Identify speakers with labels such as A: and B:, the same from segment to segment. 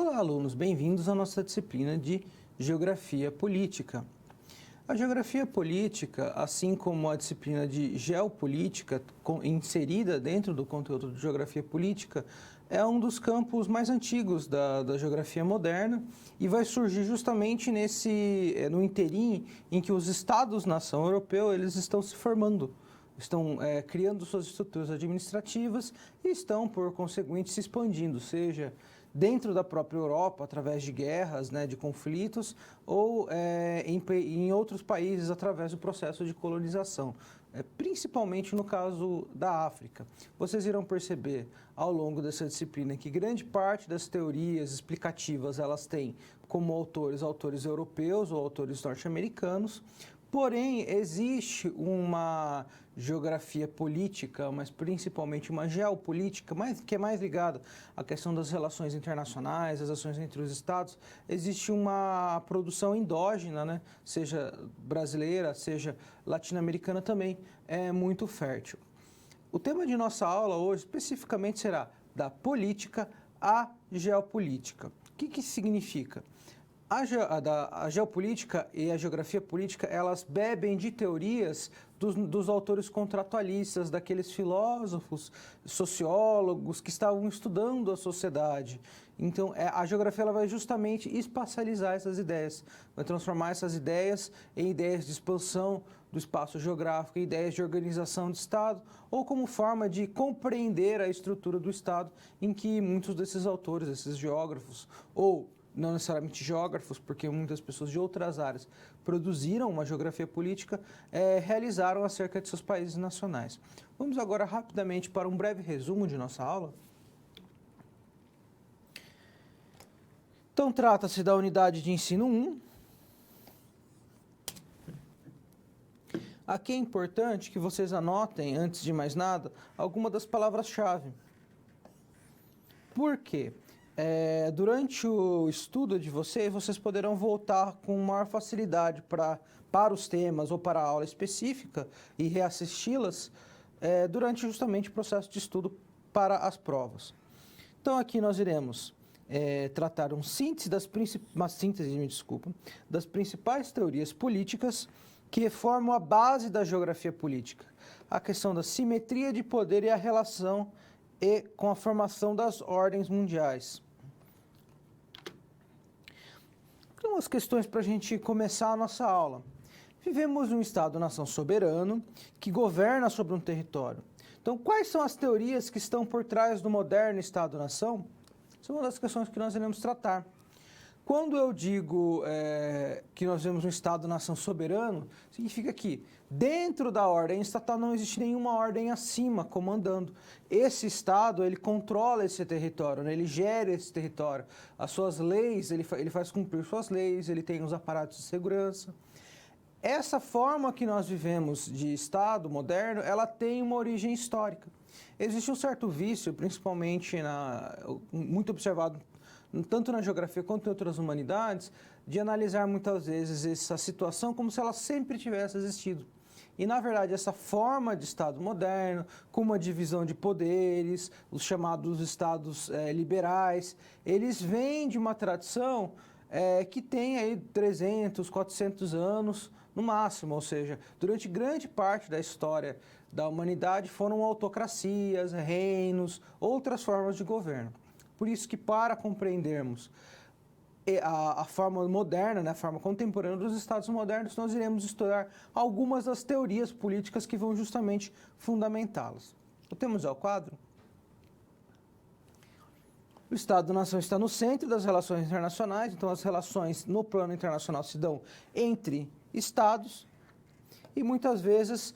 A: Olá, alunos, bem-vindos à nossa disciplina de Geografia Política. A Geografia Política, assim como a disciplina de Geopolítica, inserida dentro do conteúdo de Geografia Política, é um dos campos mais antigos da geografia moderna e vai surgir justamente no interim em que os Estados-nação europeus eles estão se formando. Estão criando suas estruturas administrativas e estão, por conseguinte, se expandindo, seja dentro da própria Europa, através de guerras, de conflitos, ou em outros países, através do processo de colonização, principalmente no caso da África. Vocês irão perceber, ao longo dessa disciplina, que grande parte das teorias explicativas, elas têm como autores europeus ou autores norte-americanos. Porém, existe uma geografia política, mas principalmente uma geopolítica, que é mais ligada à questão das relações internacionais, as ações entre os Estados. Existe uma produção endógena, seja brasileira, seja latino-americana também, é muito fértil. O tema de nossa aula hoje, especificamente, será da política à geopolítica. O que isso significa? A geopolítica e a geografia política, elas bebem de teorias dos autores contratualistas, daqueles filósofos, sociólogos que estavam estudando a sociedade. Então, a geografia ela vai justamente espacializar essas ideias, vai transformar essas ideias em ideias de expansão do espaço geográfico, ideias de organização de Estado, ou como forma de compreender a estrutura do Estado, em que muitos desses autores, esses geógrafos, ou não necessariamente geógrafos, porque muitas pessoas de outras áreas produziram uma geografia política, realizaram acerca de seus países nacionais. Vamos agora rapidamente para um breve resumo de nossa aula. Então, trata-se da unidade de ensino 1. Aqui é importante que vocês anotem, antes de mais nada, algumas das palavras-chave. Por quê? Durante o estudo de vocês poderão voltar com maior facilidade para os temas ou para a aula específica e reassisti-las durante justamente o processo de estudo para as provas. Então, aqui nós iremos tratar uma síntese das principais teorias políticas que formam a base da geografia política, a questão da simetria de poder e a relação com a formação das ordens mundiais. Algumas questões para a gente começar a nossa aula. Vivemos num Estado-nação soberano que governa sobre um território. Então, quais são as teorias que estão por trás do moderno Estado-nação? Essa é uma das questões que nós iremos tratar. Quando eu digo que nós vemos um Estado-nação soberano, significa que dentro da ordem estatal não existe nenhuma ordem acima comandando. Esse Estado, ele controla esse território, ele gera esse território. As suas leis, ele faz cumprir suas leis, ele tem os aparatos de segurança. Essa forma que nós vivemos de Estado moderno, ela tem uma origem histórica. Existe um certo vício, principalmente muito observado tanto na geografia quanto em outras humanidades, de analisar muitas vezes essa situação como se ela sempre tivesse existido. E, na verdade, essa forma de Estado moderno, com uma divisão de poderes, os chamados Estados liberais, eles vêm de uma tradição que tem aí 300, 400 anos no máximo, ou seja, durante grande parte da história da humanidade foram autocracias, reinos, outras formas de governo. Por isso que, para compreendermos a forma moderna, a forma contemporânea dos Estados modernos, nós iremos estudar algumas das teorias políticas que vão justamente fundamentá-las. Temos já o quadro? O Estado-nação está no centro das relações internacionais, então as relações no plano internacional se dão entre Estados e muitas vezes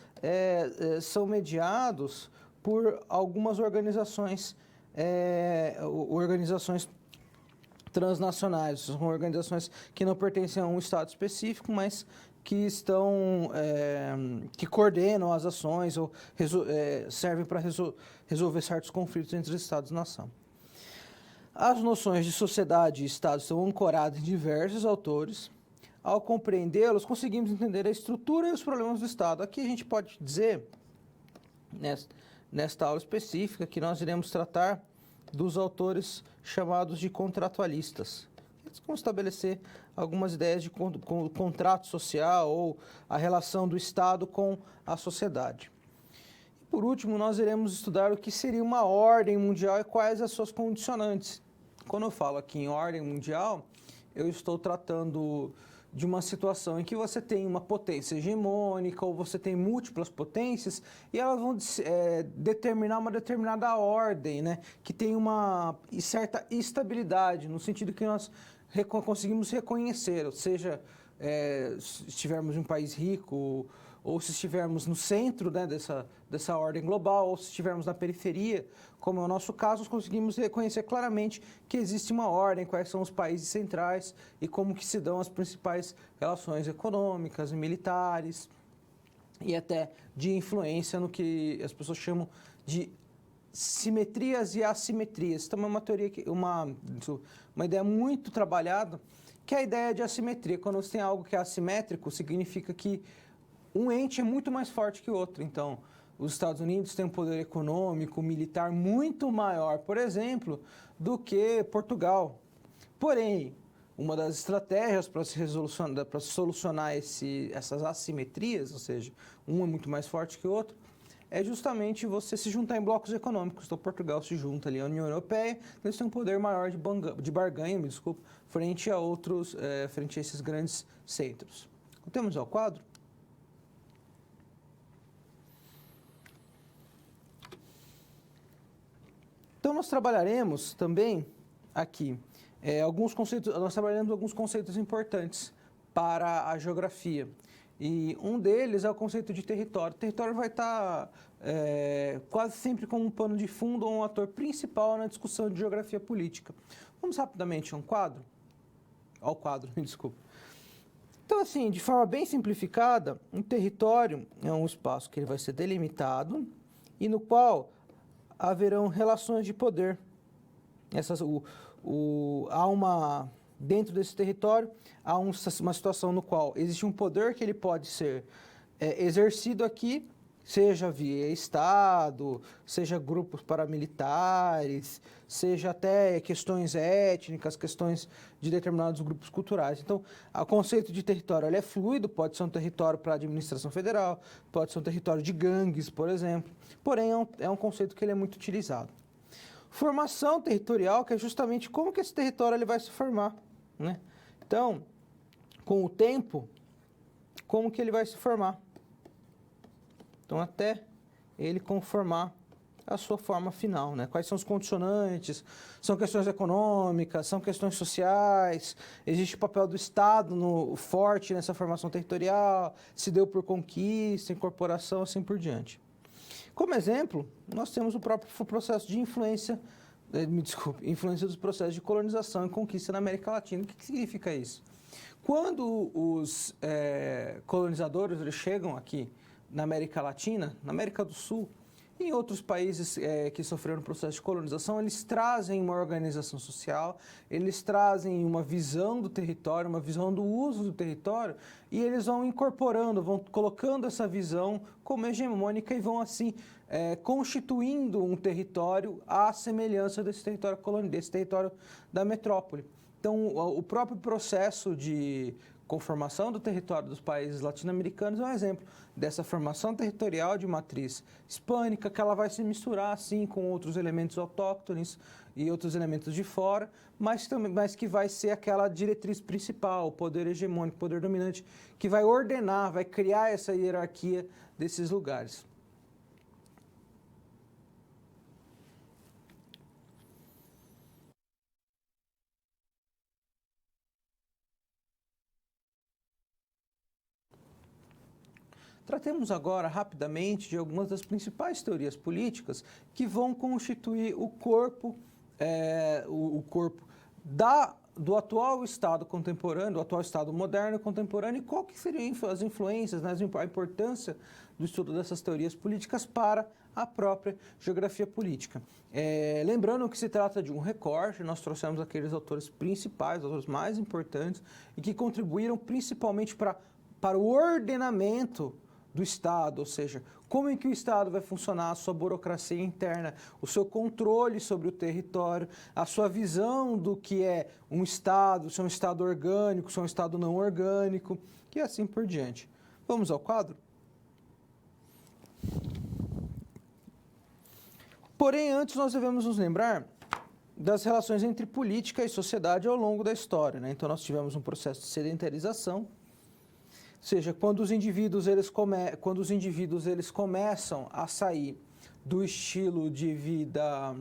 A: são mediados por algumas organizações transnacionais, são organizações que não pertencem a um Estado específico, mas que que coordenam as ações ou servem para resolver certos conflitos entre os Estados-nação. As noções de sociedade e Estado são ancoradas em diversos autores. Ao compreendê-los, conseguimos entender a estrutura e os problemas do Estado. Aqui a gente pode dizer, nesta aula específica, que nós iremos tratar dos autores chamados de contratualistas. Eles vão estabelecer algumas ideias de contrato social ou a relação do Estado com a sociedade. E, por último, nós iremos estudar o que seria uma ordem mundial e quais as suas condicionantes. Quando eu falo aqui em ordem mundial, eu estou tratando de uma situação em que você tem uma potência hegemônica ou você tem múltiplas potências e elas vão determinar uma determinada ordem, né, que tem uma certa estabilidade, no sentido que nós conseguimos reconhecer, ou seja, se estivermos em um país rico ou se estivermos no centro, né, dessa ordem global, ou se estivermos na periferia, como é o nosso caso, nós conseguimos reconhecer claramente que existe uma ordem, quais são os países centrais e como que se dão as principais relações econômicas, militares e até de influência no que as pessoas chamam de simetrias e assimetrias. Então, é uma teoria, uma ideia muito trabalhada, que é a ideia de assimetria. Quando você tem algo que é assimétrico, significa que um ente é muito mais forte que o outro. Então, os Estados Unidos têm um poder econômico, militar muito maior, por exemplo, do que Portugal. Porém, uma das estratégias para se solucionar essas assimetrias, ou seja, um é muito mais forte que o outro, é justamente você se juntar em blocos econômicos. Então, Portugal se junta ali à União Europeia, eles têm um poder maior de barganha, frente a esses grandes centros. Temos ao quadro? Então, nós trabalharemos também aqui nós trabalhamos alguns conceitos importantes para a geografia. E um deles é o conceito de território. O território vai estar quase sempre como um pano de fundo ou um ator principal na discussão de geografia política. Vamos rapidamente ao quadro, me desculpa. Então, assim, de forma bem simplificada, um território é um espaço que ele vai ser delimitado e no qual haverão relações de poder. Dentro desse território, há uma situação no qual existe um poder que ele pode ser exercido aqui, seja via Estado, seja grupos paramilitares, seja até questões étnicas, questões de determinados grupos culturais. Então, o conceito de território ele é fluido, pode ser um território para a administração federal, pode ser um território de gangues, por exemplo, porém é um conceito que ele é muito utilizado. Formação territorial, que é justamente como que esse território ele vai se formar, né? Então, com o tempo, como que ele vai se formar? Então, até ele conformar a sua forma final, né? Quais são os condicionantes? São questões econômicas, são questões sociais, existe o papel do Estado forte nessa formação territorial, se deu por conquista, incorporação, assim por diante. Como exemplo, nós temos o próprio processo de influência dos processos de colonização e conquista na América Latina. O que significa isso? Quando os colonizadores eles chegam aqui na América Latina, na América do Sul, e em outros países que sofreram o processo de colonização, eles trazem uma organização social, eles trazem uma visão do território, uma visão do uso do território, e eles vão incorporando, vão colocando essa visão como hegemônica e vão assim constituindo um território à semelhança desse território da metrópole. Então, o próprio processo de conformação do território dos países latino-americanos é um exemplo dessa formação territorial de matriz hispânica, que ela vai se misturar, assim, com outros elementos autóctones e outros elementos de fora, mas que vai ser aquela diretriz principal, o poder hegemônico, o poder dominante, que vai ordenar, vai criar essa hierarquia desses lugares. Tratemos agora, rapidamente, de algumas das principais teorias políticas que vão constituir o corpo do atual Estado contemporâneo, do atual Estado moderno e contemporâneo, e qual que seriam as influências, né, a importância do estudo dessas teorias políticas para a própria geografia política. Lembrando que se trata de um recorte, nós trouxemos aqueles autores principais, os autores mais importantes, e que contribuíram principalmente para o ordenamento do Estado, ou seja, como é que o Estado vai funcionar, a sua burocracia interna, o seu controle sobre o território, a sua visão do que é um Estado, se é um Estado orgânico, se é um Estado não orgânico, e assim por diante. Vamos ao quadro? Porém, antes nós devemos nos lembrar das relações entre política e sociedade ao longo da história, né? Então, nós tivemos um processo de sedentarização, ou seja, quando os indivíduos eles começam a sair do estilo de vida,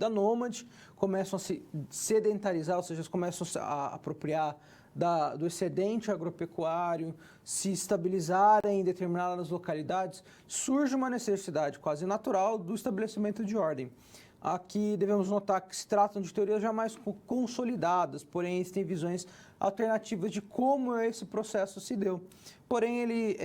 A: nômade, começam a se sedentarizar, ou seja, eles começam a apropriar do excedente agropecuário, se estabilizarem em determinadas localidades, surge uma necessidade quase natural do estabelecimento de ordem. Aqui devemos notar que se tratam de teorias já mais consolidadas, porém existem visões alternativas de como esse processo se deu. Porém, ele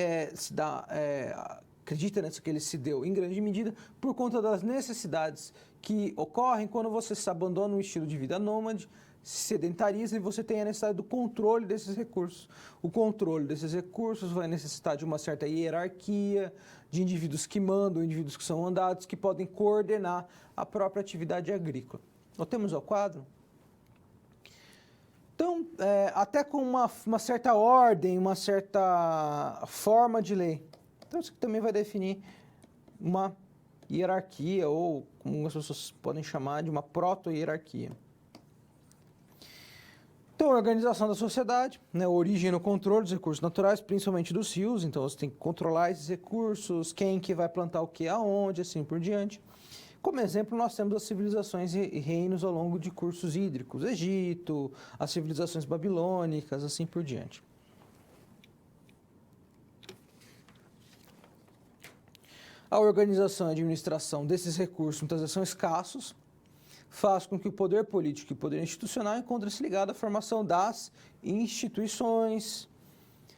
A: acredita que ele se deu em grande medida por conta das necessidades que ocorrem quando você se abandona um estilo de vida nômade, se sedentariza e você tem a necessidade do controle desses recursos. O controle desses recursos vai necessitar de uma certa hierarquia, de indivíduos que mandam, indivíduos que são mandados, que podem coordenar a própria atividade agrícola. Notemos ao quadro? Então, até com uma certa ordem, uma certa forma de lei. Então, isso também vai definir uma hierarquia, ou como as pessoas podem chamar de uma proto-hierarquia. Então, a organização da sociedade, né, origem no controle dos recursos naturais, principalmente dos rios. Então, você tem que controlar esses recursos, quem que vai plantar o que, aonde, assim por diante. Como exemplo, nós temos as civilizações e reinos ao longo de cursos hídricos, Egito, as civilizações babilônicas, assim por diante. A organização e administração desses recursos, muitas vezes, são escassos, faz com que o poder político e o poder institucional encontrem-se ligados à formação das instituições,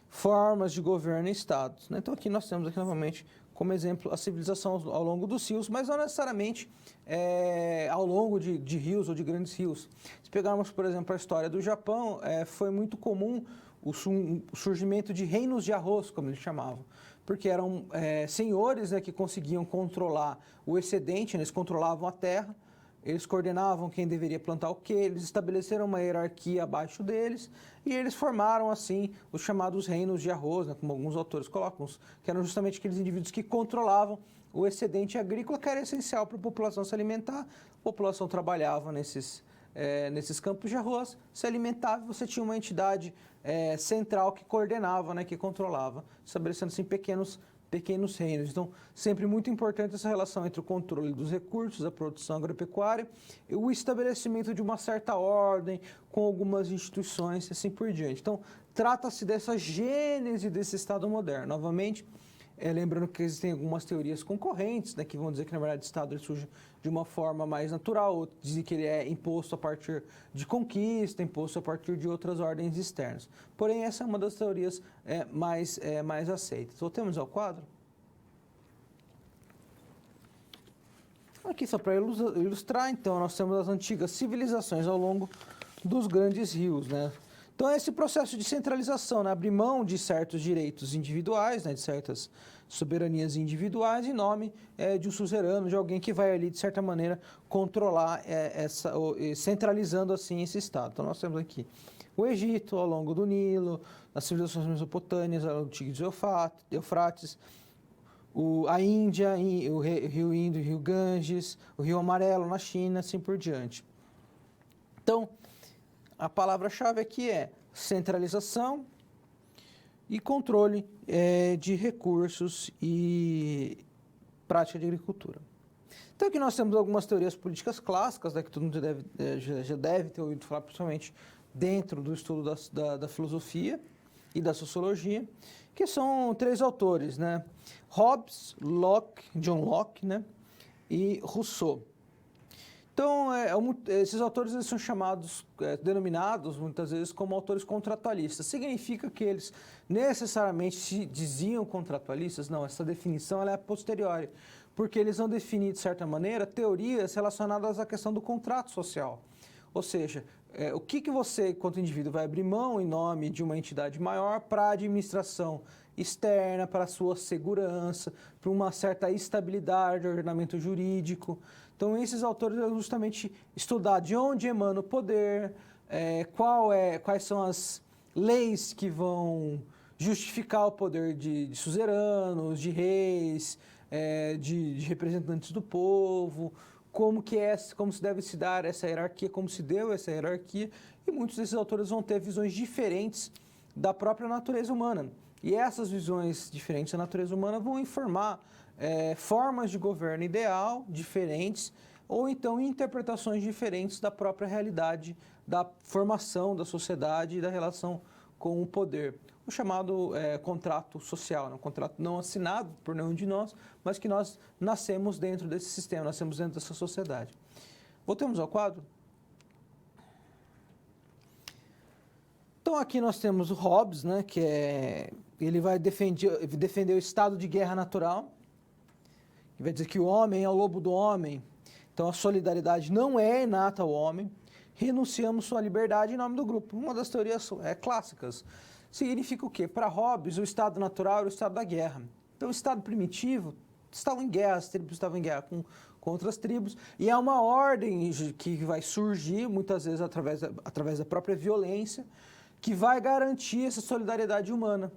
A: formas de governo e estados. Então, aqui nós temos, novamente, como exemplo, a civilização ao longo dos rios, mas não necessariamente ao longo de rios ou de grandes rios. Se pegarmos, por exemplo, a história do Japão, foi muito comum o surgimento de reinos de arroz, como eles chamavam, porque eram senhores, né, que conseguiam controlar o excedente, eles controlavam a terra, eles coordenavam quem deveria plantar o quê, eles estabeleceram uma hierarquia abaixo deles e eles formaram, assim, os chamados reinos de arroz, né, como alguns autores colocam, que eram justamente aqueles indivíduos que controlavam o excedente agrícola, que era essencial para a população se alimentar. A população trabalhava nesses campos de arroz, se alimentava e você tinha uma entidade central que coordenava, né, que controlava, estabelecendo, assim, pequenos reinos. Então, sempre muito importante essa relação entre o controle dos recursos, a produção agropecuária, e o estabelecimento de uma certa ordem com algumas instituições e assim por diante. Então, trata-se dessa gênese desse Estado moderno. Novamente, lembrando que existem algumas teorias concorrentes, né, que vão dizer que, na verdade, o Estado ele surge de uma forma mais natural, outros dizem que ele é imposto a partir de conquista, imposto a partir de outras ordens externas. Porém, essa é uma das teorias mais aceitas. Voltemos ao quadro. Aqui, só para ilustrar, então, nós temos as antigas civilizações ao longo dos grandes rios, né? Então, esse processo de centralização, né, abrir mão de certos direitos individuais, né, de certas soberanias individuais, em nome de um suzerano, de alguém que vai ali, de certa maneira, controlar, centralizando assim esse Estado. Então, nós temos aqui o Egito, ao longo do Nilo, as civilizações mesopotâmicas, ao longo do Tigre e Eufrates, a Índia, o Rio Indo e o Rio Ganges, o Rio Amarelo na China, assim por diante. Então, a palavra-chave aqui é centralização e controle de recursos e prática de agricultura. Então, aqui nós temos algumas teorias políticas clássicas, né, que todo mundo já deve ter ouvido falar, principalmente dentro do estudo da filosofia e da sociologia, que são três autores, né? Hobbes, John Locke, né, e Rousseau. Então, esses autores eles são denominados muitas vezes como autores contratualistas. Significa que eles necessariamente se diziam contratualistas? Não, essa definição ela é posterior, porque eles vão definir, de certa maneira, teorias relacionadas à questão do contrato social. Ou seja, o que você, enquanto indivíduo, vai abrir mão em nome de uma entidade maior para a administração externa, para a sua segurança, para uma certa estabilidade, ordenamento jurídico. Então, esses autores vão justamente estudar de onde emana o poder, quais são as leis que vão justificar o poder de suzeranos, de reis, de representantes do povo, como se deve se dar essa hierarquia, como se deu essa hierarquia, e muitos desses autores vão ter visões diferentes da própria natureza humana. E essas visões diferentes da natureza humana vão informar formas de governo ideal diferentes, ou então interpretações diferentes da própria realidade, da formação da sociedade e da relação com o poder. O chamado contrato social, um contrato não assinado por nenhum de nós, mas que nós nascemos dentro desse sistema, nascemos dentro dessa sociedade. Voltemos ao quadro. Então aqui nós temos o Hobbes, né, ele vai defender o estado de guerra natural, que vai dizer que o homem é o lobo do homem, então a solidariedade não é inata ao homem, renunciamos sua liberdade em nome do grupo. Uma das teorias clássicas. Significa o quê? Para Hobbes, o estado natural era o estado da guerra. Então, o estado primitivo estava em guerra, as tribos estavam em guerra com outras tribos, e é uma ordem que vai surgir, muitas vezes, através da própria violência, que vai garantir essa solidariedade humana,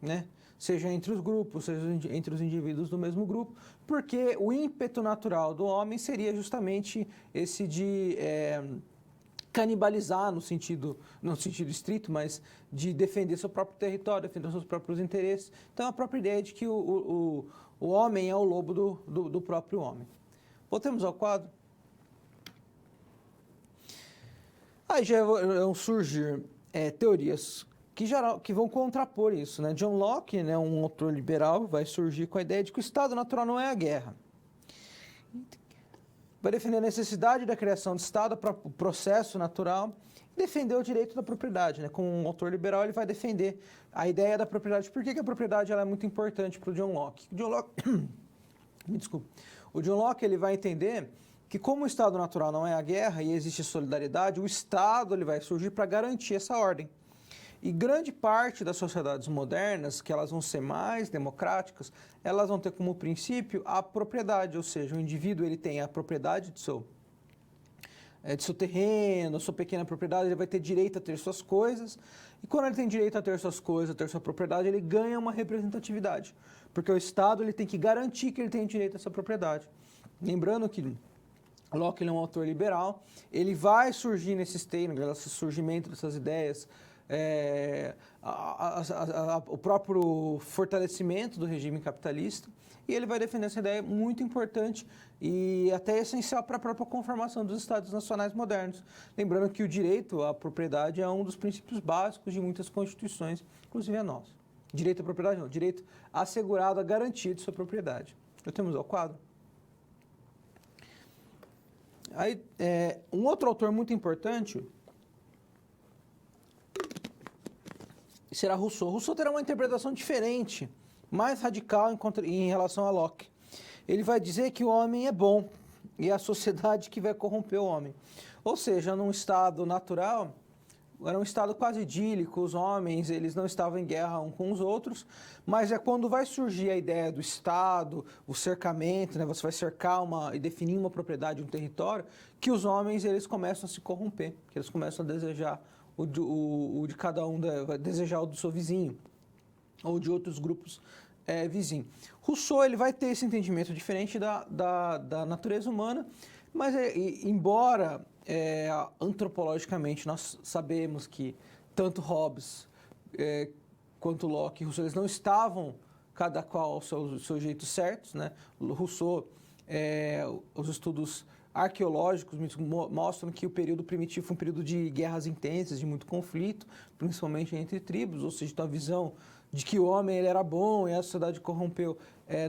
A: né? Seja entre os grupos, seja entre os indivíduos do mesmo grupo, porque o ímpeto natural do homem seria justamente esse de canibalizar no sentido estrito, mas de defender seu próprio território, defender seus próprios interesses. Então, a própria ideia de que o homem é o lobo do próprio homem. Voltemos ao quadro. Aí já vão surgir teorias que vão contrapor isso, né? John Locke, né, um autor liberal, vai surgir com a ideia de que o estado natural não é a guerra. Vai defender a necessidade da criação de Estado para o processo natural e defender o direito da propriedade, né? Como um autor liberal, ele vai defender a ideia da propriedade. Por que a propriedade ela é muito importante para o John Locke? Me desculpe. O John Locke ele vai entender que como o Estado natural não é a guerra e existe solidariedade, o Estado ele vai surgir para garantir essa ordem. E grande parte das sociedades modernas, que elas vão ser mais democráticas, elas vão ter como princípio a propriedade, ou seja, o indivíduo ele tem a propriedade de seu terreno, sua pequena propriedade, ele vai ter direito a ter suas coisas, e quando ele tem direito a ter suas coisas, a ter sua propriedade, ele ganha uma representatividade, porque o Estado ele tem que garantir que ele tem direito a essa propriedade. Lembrando que Locke ele é um autor liberal, ele vai surgir nesses termos, esse surgimento dessas ideias, o próprio fortalecimento do regime capitalista, e ele vai defender essa ideia muito importante e até essencial para a própria conformação dos Estados nacionais modernos. Lembrando que o direito à propriedade é um dos princípios básicos de muitas constituições, inclusive a nossa. Direito à propriedade não, direito assegurado, a garantia de sua propriedade. Temos ao quadro. Aí, um outro autor muito importante será Rousseau. Rousseau terá uma interpretação diferente, mais radical em relação a Locke. Ele vai dizer que o homem é bom e é a sociedade que vai corromper o homem. Ou seja, num estado natural, era um estado quase idílico, os homens eles não estavam em guerra uns com os outros, mas é quando vai surgir a ideia do Estado, o cercamento, né, você vai cercar e definir uma propriedade, um território, que os homens eles começam a se corromper, que eles começam a desejar o de cada um, vai desejar o do seu vizinho, ou de outros grupos vizinhos. Rousseau ele vai ter esse entendimento diferente da natureza humana, mas embora antropologicamente nós sabemos que tanto Hobbes quanto Locke e Rousseau eles não estavam cada qual ao seu jeito certos, né? Rousseau, os estudos arqueológicos mostram que o período primitivo foi um período de guerras intensas, de muito conflito, principalmente entre tribos, ou seja, a visão de que o homem ele era bom e a sociedade corrompeu,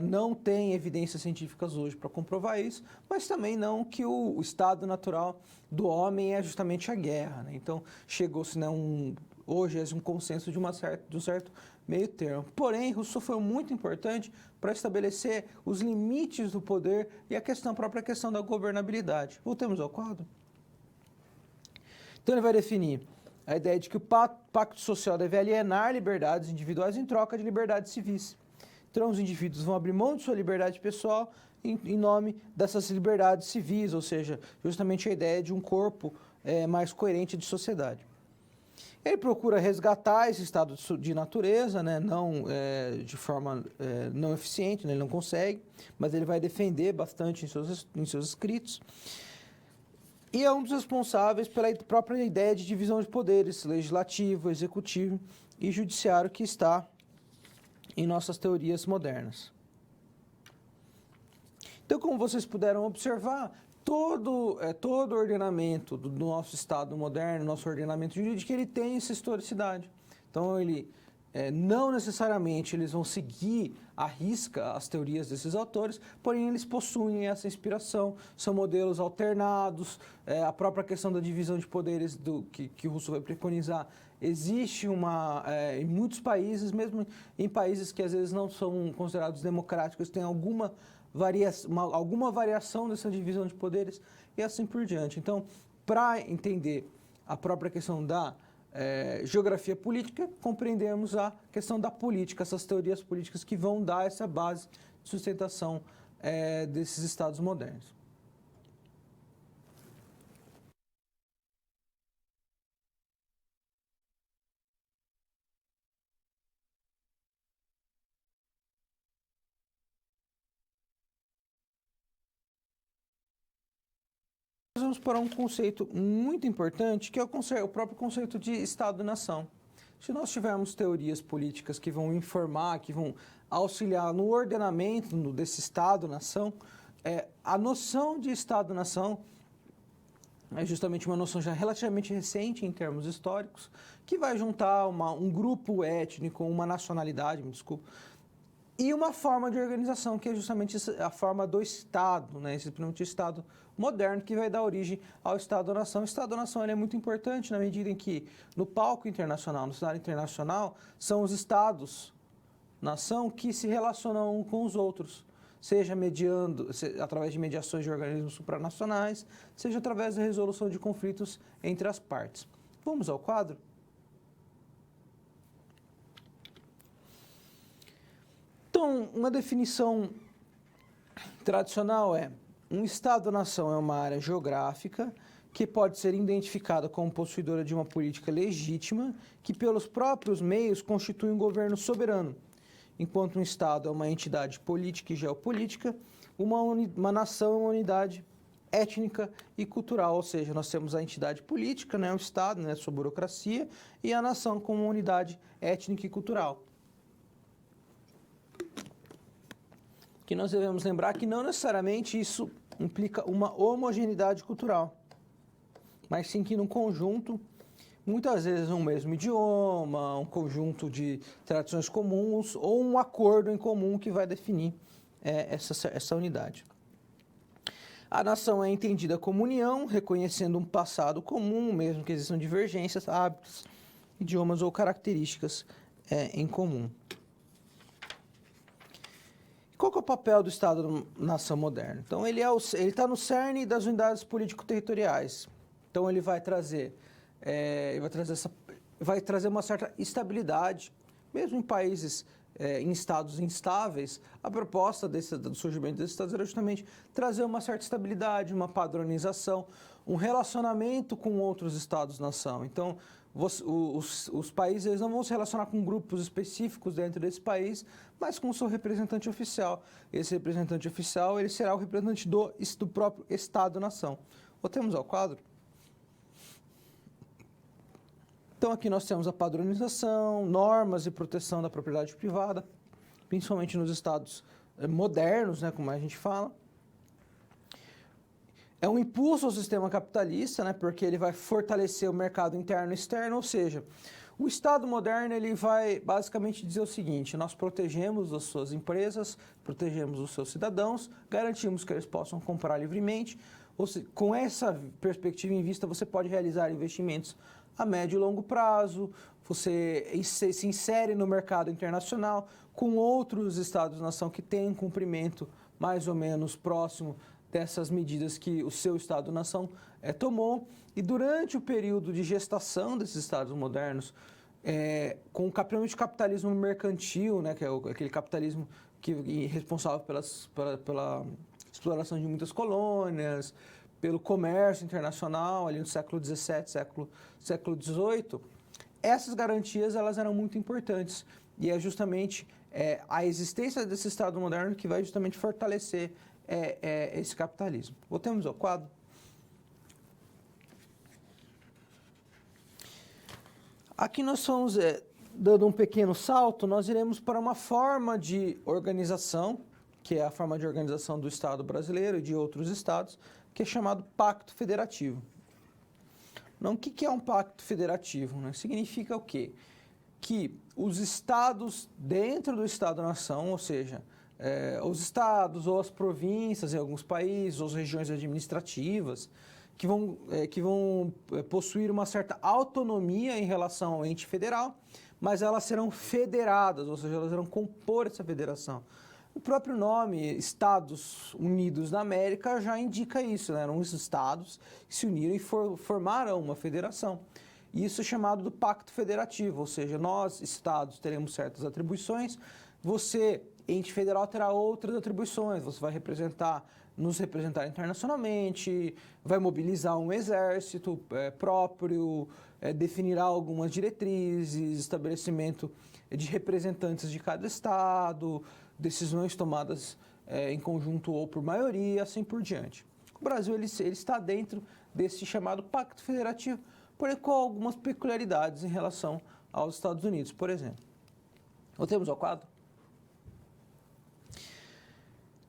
A: não tem evidências científicas hoje para comprovar isso, mas também não que o estado natural do homem é justamente a guerra, né? Então, chegou-se, né, hoje é um consenso de um certo meio termo. Porém, Rousseau foi muito importante para estabelecer os limites do poder e a própria questão da governabilidade. Voltemos ao quadro. Então ele vai definir a ideia de que o pacto social deve alienar liberdades individuais em troca de liberdades civis. Então os indivíduos vão abrir mão de sua liberdade pessoal em nome dessas liberdades civis, ou seja, justamente a ideia de um corpo mais coerente de sociedade. Ele procura resgatar esse estado de natureza, né, não de forma não eficiente, né, ele não consegue, mas ele vai defender bastante em seus escritos. E é um dos responsáveis pela própria ideia de divisão de poderes, legislativo, executivo e judiciário, que está em nossas teorias modernas. Então, como vocês puderam observar, todo o ordenamento do nosso Estado moderno, nosso ordenamento jurídico, ele tem essa historicidade. Então, não necessariamente eles vão seguir à risca as teorias desses autores, porém eles possuem essa inspiração, são modelos alternados, a própria questão da divisão de poderes que o Rousseau vai preconizar. Existe em muitos países, mesmo em países que às vezes não são considerados democráticos, tem alguma variação dessa divisão de poderes e assim por diante. Então, para entender a própria questão da geografia política, compreendemos a questão da política, essas teorias políticas que vão dar essa base de sustentação desses estados modernos. Vamos para um conceito muito importante, que é o próprio conceito de Estado-nação. Se nós tivermos teorias políticas que vão informar, que vão auxiliar no ordenamento desse Estado-nação, a noção de Estado-nação é justamente uma noção já relativamente recente em termos históricos, que vai juntar um grupo étnico, uma nacionalidade, me desculpa, e uma forma de organização, que é justamente a forma do Estado, né? Esse primeiro Estado moderno que vai dar origem ao Estado-nação. O Estado-nação é muito importante na medida em que, no palco internacional, no cenário internacional, são os Estados-nação que se relacionam com os outros, seja através de mediações de organismos supranacionais, seja através da resolução de conflitos entre as partes. Vamos ao quadro? Então, uma definição tradicional um Estado-nação é uma área geográfica que pode ser identificada como possuidora de uma política legítima que, pelos próprios meios, constitui um governo soberano, enquanto um Estado é uma entidade política e geopolítica, uma nação é uma unidade étnica e cultural, ou seja, nós temos a entidade política, né, o Estado, né, sua burocracia, e a nação como uma unidade étnica e cultural. Que nós devemos lembrar que não necessariamente isso implica uma homogeneidade cultural, mas sim que num conjunto, muitas vezes um mesmo idioma, um conjunto de tradições comuns ou um acordo em comum que vai definir essa unidade. A nação é entendida como união, reconhecendo um passado comum, mesmo que existam divergências, hábitos, idiomas ou características em comum. Qual que é o papel do Estado-nação moderno? Então, ele está no cerne das unidades político-territoriais. Então, ele vai trazer uma certa estabilidade, mesmo em países, em estados instáveis. A proposta do surgimento desses estados era justamente trazer uma certa estabilidade, uma padronização, um relacionamento com outros estados-nação. Então, os países eles não vão se relacionar com grupos específicos dentro desse país, mas com o seu representante oficial. Esse representante oficial ele será o representante do próprio Estado-nação. Voltemos ao quadro. Então, aqui nós temos a padronização, normas e proteção da propriedade privada, principalmente nos estados modernos, né, como a gente fala. É um impulso ao sistema capitalista, né, porque ele vai fortalecer o mercado interno e externo, ou seja, o Estado moderno ele vai basicamente dizer o seguinte: nós protegemos as suas empresas, protegemos os seus cidadãos, garantimos que eles possam comprar livremente. Com essa perspectiva em vista, você pode realizar investimentos a médio e longo prazo, você se insere no mercado internacional com outros estados-nação que têm um cumprimento mais ou menos próximo dessas medidas que o seu Estado-nação tomou. E durante o período de gestação desses Estados modernos, com o capitalismo mercantil, né, que é aquele capitalismo que é responsável pela exploração de muitas colônias, pelo comércio internacional, ali no século XVII, século XVIII, essas garantias elas eram muito importantes. E é justamente a existência desse Estado moderno que vai justamente fortalecer esse capitalismo. Voltemos ao quadro. Aqui nós estamos dando um pequeno salto, nós iremos para uma forma de organização, que é a forma de organização do Estado brasileiro e de outros estados, que é chamado Pacto Federativo. Não, o que é um pacto federativo? Né? Significa o quê? Que os estados dentro do Estado-nação, ou seja, os estados ou as províncias em alguns países, ou as regiões administrativas, que vão possuir uma certa autonomia em relação ao ente federal, mas elas serão federadas, ou seja, elas irão compor essa federação. O próprio nome, Estados Unidos da América, já indica isso, né? Eram os estados que se uniram e formaram uma federação. Isso é chamado do Pacto Federativo, ou seja, nós, estados, teremos certas atribuições, você, ente federal, terá outras atribuições, você vai nos representar internacionalmente, vai mobilizar um exército próprio, definirá algumas diretrizes, estabelecimento de representantes de cada estado, decisões tomadas em conjunto ou por maioria, assim por diante. O Brasil ele está dentro desse chamado Pacto Federativo, porém com algumas peculiaridades em relação aos Estados Unidos, por exemplo. Voltemos ao quadro.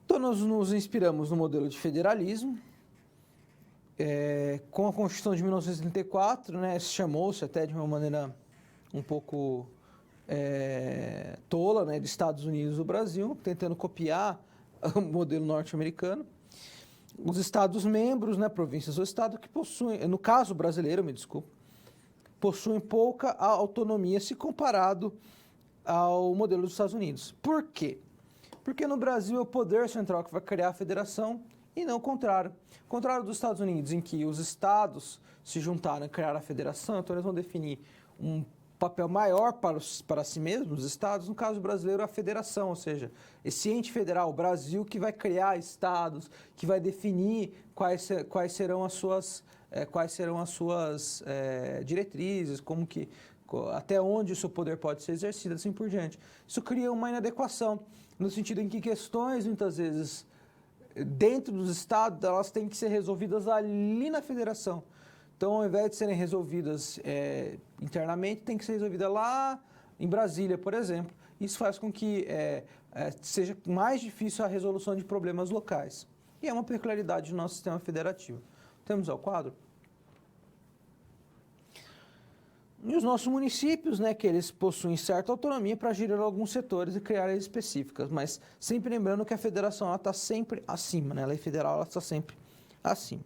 A: Então, nós nos inspiramos no modelo de federalismo. Com a Constituição de 1934, né, chamou-se até de uma maneira um pouco tola, né, de Estados Unidos do Brasil, tentando copiar o modelo norte-americano. Os Estados-membros, né, províncias ou Estado, que possuem, no caso brasileiro, me desculpe, possuem pouca autonomia se comparado ao modelo dos Estados Unidos. Por quê? Porque no Brasil é o poder central que vai criar a federação e não o contrário. O contrário dos Estados Unidos, em que os estados se juntaram e criaram a federação, então eles vão definir um papel maior para si mesmos, os estados, no caso brasileiro, a federação, ou seja, esse ente federal, o Brasil, que vai criar estados, que vai definir quais serão as suas diretrizes, até onde o seu poder pode ser exercido, assim por diante. Isso cria uma inadequação, no sentido em que questões, muitas vezes, dentro dos estados, elas têm que ser resolvidas ali na federação. Então, ao invés de serem resolvidas internamente, tem que ser resolvida lá em Brasília, por exemplo. Isso faz com que seja mais difícil a resolução de problemas locais. E é uma peculiaridade do nosso sistema federativo. Temos ao quadro. E os nossos municípios, né, que eles possuem certa autonomia para gerir alguns setores e criar leis específicas, mas sempre lembrando que a federação está sempre acima, né? A lei federal está sempre acima.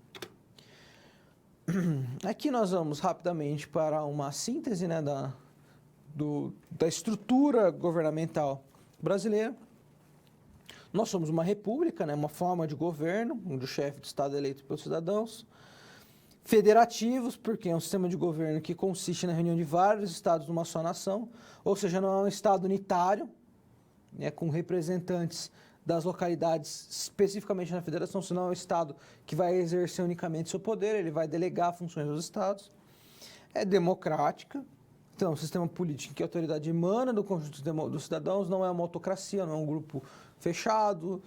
A: Aqui nós vamos rapidamente para uma síntese, né, da estrutura governamental brasileira. Nós somos uma república, né, uma forma de governo, onde o chefe de Estado é eleito pelos cidadãos. Federativos, porque é um sistema de governo que consiste na reunião de vários estados numa só nação, ou seja, não é um estado unitário, né, com representantes das localidades especificamente na federação, senão é um estado que vai exercer unicamente seu poder, ele vai delegar funções aos estados. É democrática, então é um sistema político em que a autoridade emana do conjunto dos cidadãos, não é uma autocracia, não é um grupo fechado,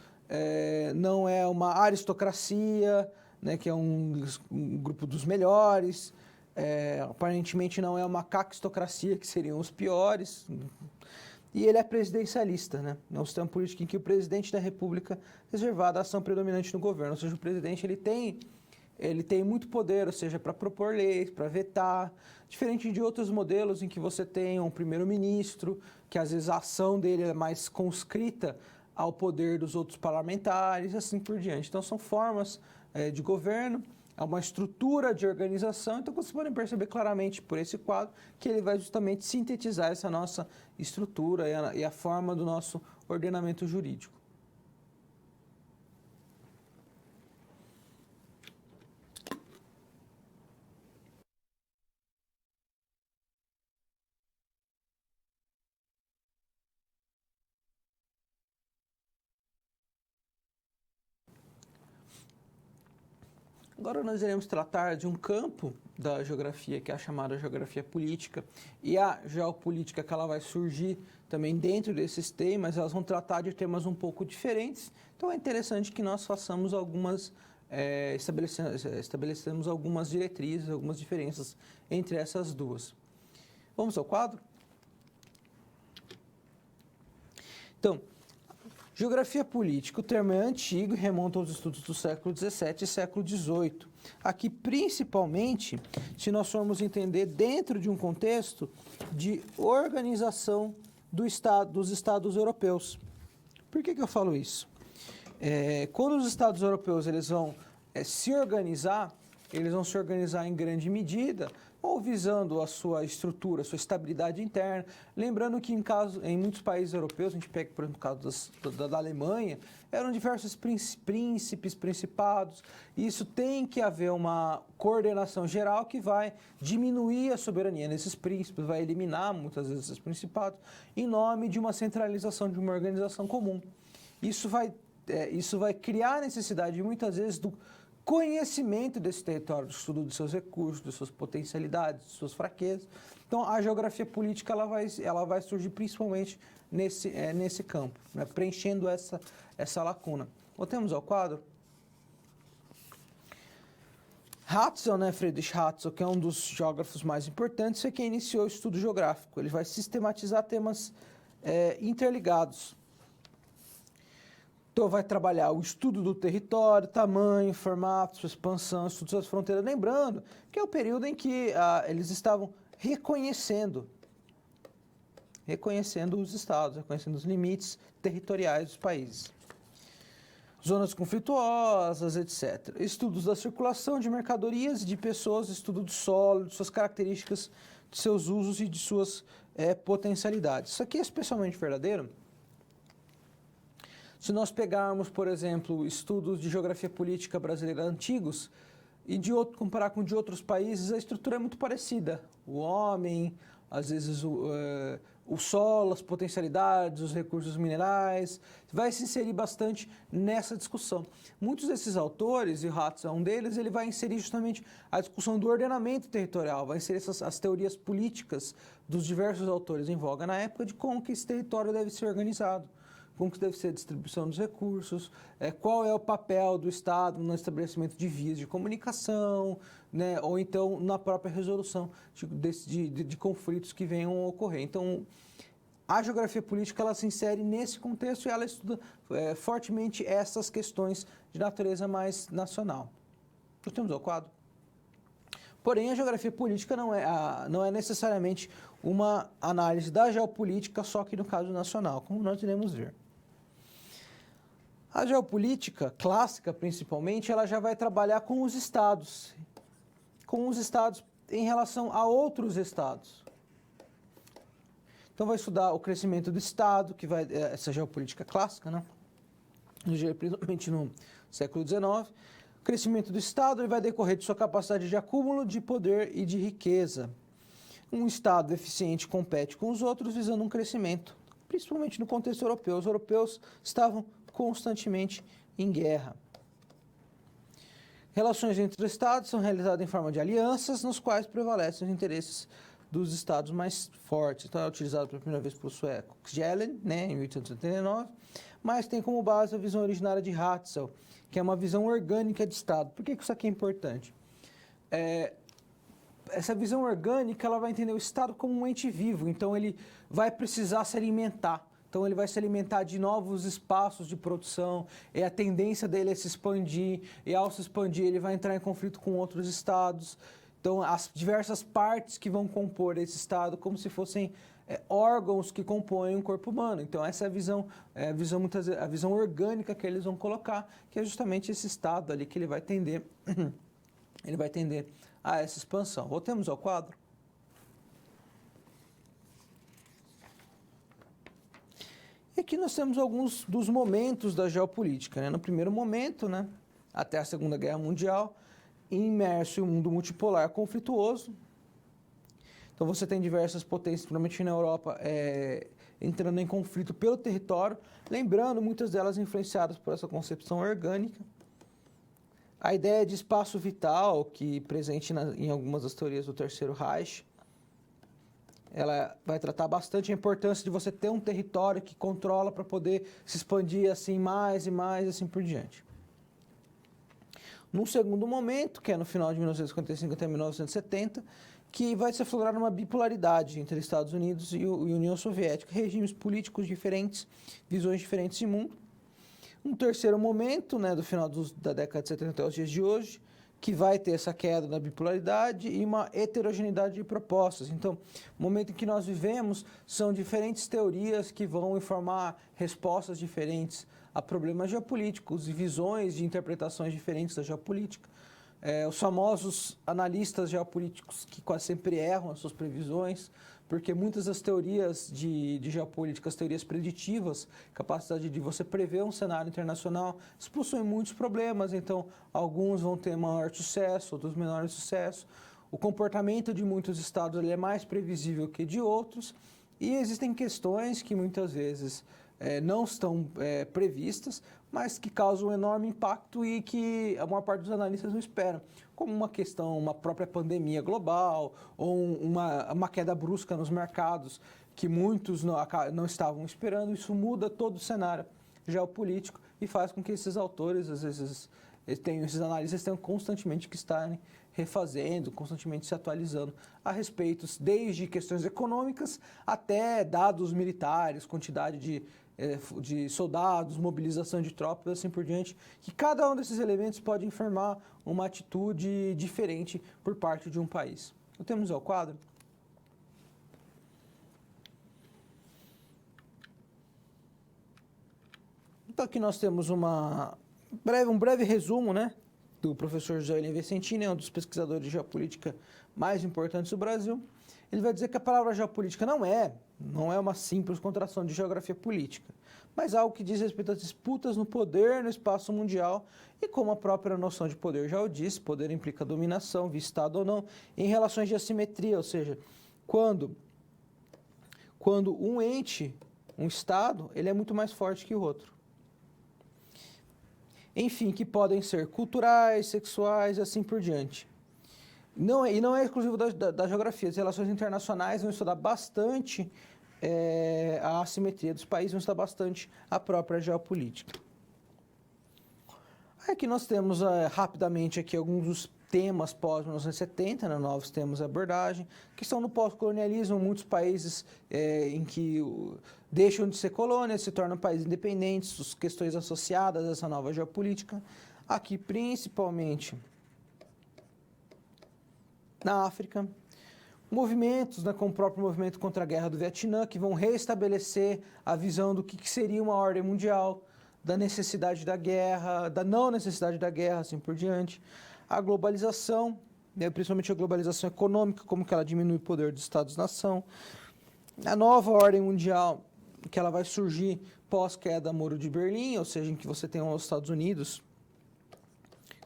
A: não é uma aristocracia, né, que é um grupo dos melhores, aparentemente não é uma caquistocracia, que seriam os piores, e ele é presidencialista, né? É um sistema político em que o presidente da República é reservado a ação predominante no governo, ou seja, o presidente ele tem muito poder, ou seja, para propor leis, para vetar, diferente de outros modelos em que você tem um primeiro-ministro, que às vezes a ação dele é mais conscrita ao poder dos outros parlamentares, e assim por diante. Então são formas de governo, é uma estrutura de organização, então vocês podem perceber claramente por esse quadro que ele vai justamente sintetizar essa nossa estrutura e a forma do nosso ordenamento jurídico. Agora nós iremos tratar de um campo da geografia, que é a chamada geografia política, e a geopolítica, que ela vai surgir também dentro desses temas, elas vão tratar de temas um pouco diferentes. Então é interessante que nós façamos estabelecemos algumas diretrizes, algumas diferenças entre essas duas. Vamos ao quadro? Então, geografia política, o termo é antigo e remonta aos estudos do século XVII e século XVIII. Aqui, principalmente, se nós formos entender dentro de um contexto de organização dos Estados europeus. Por que eu falo isso? Quando os Estados europeus eles vão se organizar, eles vão se organizar em grande medida ou visando a sua estrutura, a sua estabilidade interna. Lembrando que em muitos países europeus, a gente pega, por exemplo, o caso da Alemanha, eram diversos príncipes, principados, e isso tem que haver uma coordenação geral que vai diminuir a soberania nesses príncipes, vai eliminar muitas vezes esses principados, em nome de uma centralização, de uma organização comum. Isso vai criar a necessidade, muitas vezes, do conhecimento desse território, do estudo dos seus recursos, de suas potencialidades, de suas fraquezas. Então, a geografia política ela vai surgir principalmente nesse campo, né, preenchendo essa lacuna. Voltemos ao quadro. Hatzel, né, Friedrich Hatzel, que é um dos geógrafos mais importantes, é quem iniciou o estudo geográfico. Ele vai sistematizar temas interligados. Então, vai trabalhar o estudo do território, tamanho, formato, sua expansão, estudo das fronteiras. Lembrando que é o período em que eles estavam reconhecendo os estados, reconhecendo os limites territoriais dos países. Zonas conflituosas, etc. Estudos da circulação de mercadorias e de pessoas, estudo do solo, de suas características, de seus usos e de suas potencialidades. Isso aqui é especialmente verdadeiro se nós pegarmos, por exemplo, estudos de geografia política brasileira antigos e comparar com de outros países, a estrutura é muito parecida. O homem, às vezes o solo, as potencialidades, os recursos minerais, vai se inserir bastante nessa discussão. Muitos desses autores, e Hatzel é um deles, ele vai inserir justamente a discussão do ordenamento territorial, vai inserir as teorias políticas dos diversos autores em voga na época de como que esse território deve ser organizado, como que deve ser a distribuição dos recursos, qual é o papel do Estado no estabelecimento de vias de comunicação, né, ou então na própria resolução de conflitos que venham a ocorrer. Então, a geografia política ela se insere nesse contexto e ela estuda fortemente essas questões de natureza mais nacional. Voltemos ao quadro. Porém, a geografia política não é necessariamente uma análise da geopolítica, só que no caso nacional, como nós iremos ver. A geopolítica clássica, principalmente, ela já vai trabalhar com os estados em relação a outros estados. Então, vai estudar o crescimento do Estado, essa geopolítica clássica, né? Principalmente no século XIX. O crescimento do Estado ele vai decorrer de sua capacidade de acúmulo de poder e de riqueza. Um Estado eficiente compete com os outros, visando um crescimento, principalmente no contexto europeu. Os europeus estavam constantemente em guerra. Relações entre os Estados são realizadas em forma de alianças, nos quais prevalecem os interesses dos Estados mais fortes. Então, é utilizado pela primeira vez pelo sueco Kjellén, né, em 1889, mas tem como base a visão originária de Hatzel, que é uma visão orgânica de Estado. Por que isso aqui é importante? Essa visão orgânica ela vai entender o Estado como um ente vivo, então ele vai precisar se alimentar. Então, ele vai se alimentar de novos espaços de produção, a tendência dele é se expandir, e ao se expandir, ele vai entrar em conflito com outros estados. Então, as diversas partes que vão compor esse estado, como se fossem órgãos que compõem o corpo humano. Então, essa é a visão orgânica que eles vão colocar, que é justamente esse estado ali que ele vai tender a essa expansão. Voltemos ao quadro. E aqui nós temos alguns dos momentos da geopolítica, né? No primeiro momento, né, até a Segunda Guerra Mundial, imerso em um mundo multipolar conflituoso. Então você tem diversas potências, principalmente na Europa, entrando em conflito pelo território, lembrando muitas delas influenciadas por essa concepção orgânica. A ideia de espaço vital, que presente em algumas das teorias do Terceiro Reich, ela vai tratar bastante a importância de você ter um território que controla para poder se expandir assim mais e mais, assim por diante. Num segundo momento, que é no final de 1955 até 1970, que vai se aflorar uma bipolaridade entre Estados Unidos e União Soviética, regimes políticos diferentes, visões diferentes de mundo. Um terceiro momento, né, do final da década de 70 até os dias de hoje, que vai ter essa queda da bipolaridade e uma heterogeneidade de propostas. Então, o momento em que nós vivemos são diferentes teorias que vão informar respostas diferentes a problemas geopolíticos e visões de interpretações diferentes da geopolítica. Os famosos analistas geopolíticos que quase sempre erram as suas previsões, porque muitas das teorias de geopolítica, as teorias preditivas, capacidade de você prever um cenário internacional, possuem muitos problemas, então alguns vão ter maior sucesso, outros menor sucesso. O comportamento de muitos estados ele é mais previsível que de outros, e existem questões que muitas vezes não estão previstas, mas que causam um enorme impacto e que a maior parte dos analistas não esperam, como uma questão, uma própria pandemia global ou uma queda brusca nos mercados que muitos não estavam esperando. Isso muda todo o cenário geopolítico e faz com que esses autores, às vezes, esses analistas tenham constantemente que estarem refazendo, constantemente se atualizando a respeito, desde questões econômicas até dados militares, quantidade de soldados, mobilização de tropas, assim por diante, que cada um desses elementos pode informar uma atitude diferente por parte de um país. Temos o quadro. Então aqui nós temos um breve resumo, né, do professor José William Vicentini, um dos pesquisadores de geopolítica mais importantes do Brasil. Ele vai dizer que a palavra geopolítica não é uma simples contração de geografia política, mas algo que diz respeito às disputas no poder no espaço mundial e como a própria noção de poder já o diz, poder implica dominação, via Estado ou não, em relações de assimetria, ou seja, quando um ente, um Estado, ele é muito mais forte que o outro. Enfim, que podem ser culturais, sexuais e assim por diante. Não é exclusivo da geografia. As relações internacionais vão estudar bastante a assimetria dos países, vão estudar bastante a própria geopolítica. Aqui nós temos rapidamente aqui alguns dos temas pós-1970, né, novos temas de abordagem, que estão no pós-colonialismo, muitos países em que deixam de ser colônias, se tornam países independentes, as questões associadas a essa nova geopolítica. Aqui, principalmente, na África, movimentos, né, como o próprio movimento contra a guerra do Vietnã, que vão restabelecer a visão do que seria uma ordem mundial, da necessidade da guerra, da não necessidade da guerra, assim por diante. A globalização, né, principalmente a globalização econômica, como que ela diminui o poder dos Estados-nação. A nova ordem mundial, que ela vai surgir pós-queda do Muro de Berlim, ou seja, em que você tem os Estados Unidos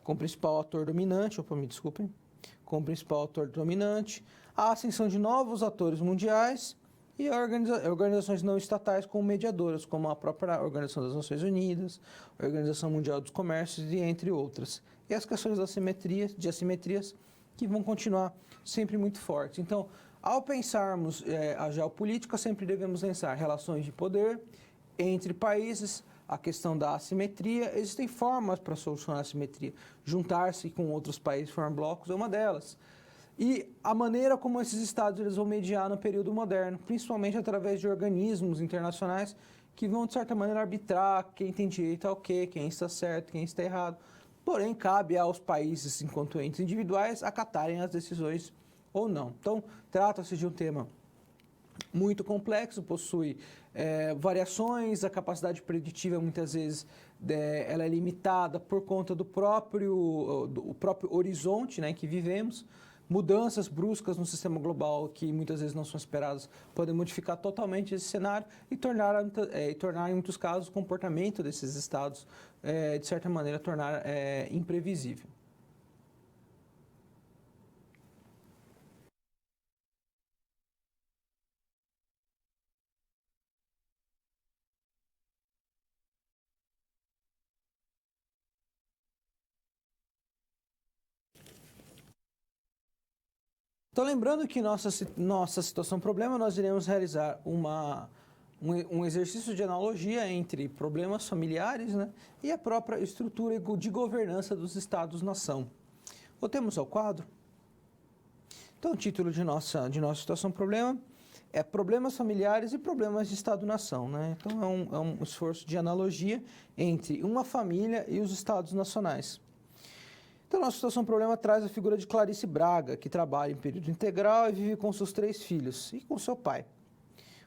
A: como principal ator dominante, como principal ator dominante, a ascensão de novos atores mundiais e organizações não estatais como mediadoras, como a própria Organização das Nações Unidas, a Organização Mundial dos Comércios e entre outras. E as questões de assimetrias que vão continuar sempre muito fortes. Então, ao pensarmos a geopolítica, sempre devemos pensar relações de poder entre países, a questão da assimetria. Existem formas para solucionar a assimetria. Juntar-se com outros países, formar blocos, é uma delas. E a maneira como esses estados eles vão mediar no período moderno, principalmente através de organismos internacionais que vão, de certa maneira, arbitrar quem tem direito ao quê, quem está certo, quem está errado. Porém, cabe aos países, enquanto entes individuais, acatarem as decisões ou não. Então, trata-se de um tema muito complexo, possui variações, a capacidade preditiva muitas vezes ela é limitada por conta do próprio horizonte, né, que vivemos. Mudanças bruscas no sistema global que muitas vezes não são esperadas podem modificar totalmente esse cenário e tornar em muitos casos, o comportamento desses estados, de certa maneira, tornar imprevisível. Então, lembrando que nossa situação problema, nós iremos realizar um exercício de analogia entre problemas familiares, né, e a própria estrutura de governança dos Estados-nação. Voltemos ao quadro. Então, o título de nossa situação problema é Problemas Familiares e Problemas de Estado-nação, né? Então, é um esforço de analogia entre uma família e os Estados nacionais. Então, nossa situação problema traz a figura de Clarice Braga, que trabalha em período integral e vive com seus 3 filhos e com seu pai,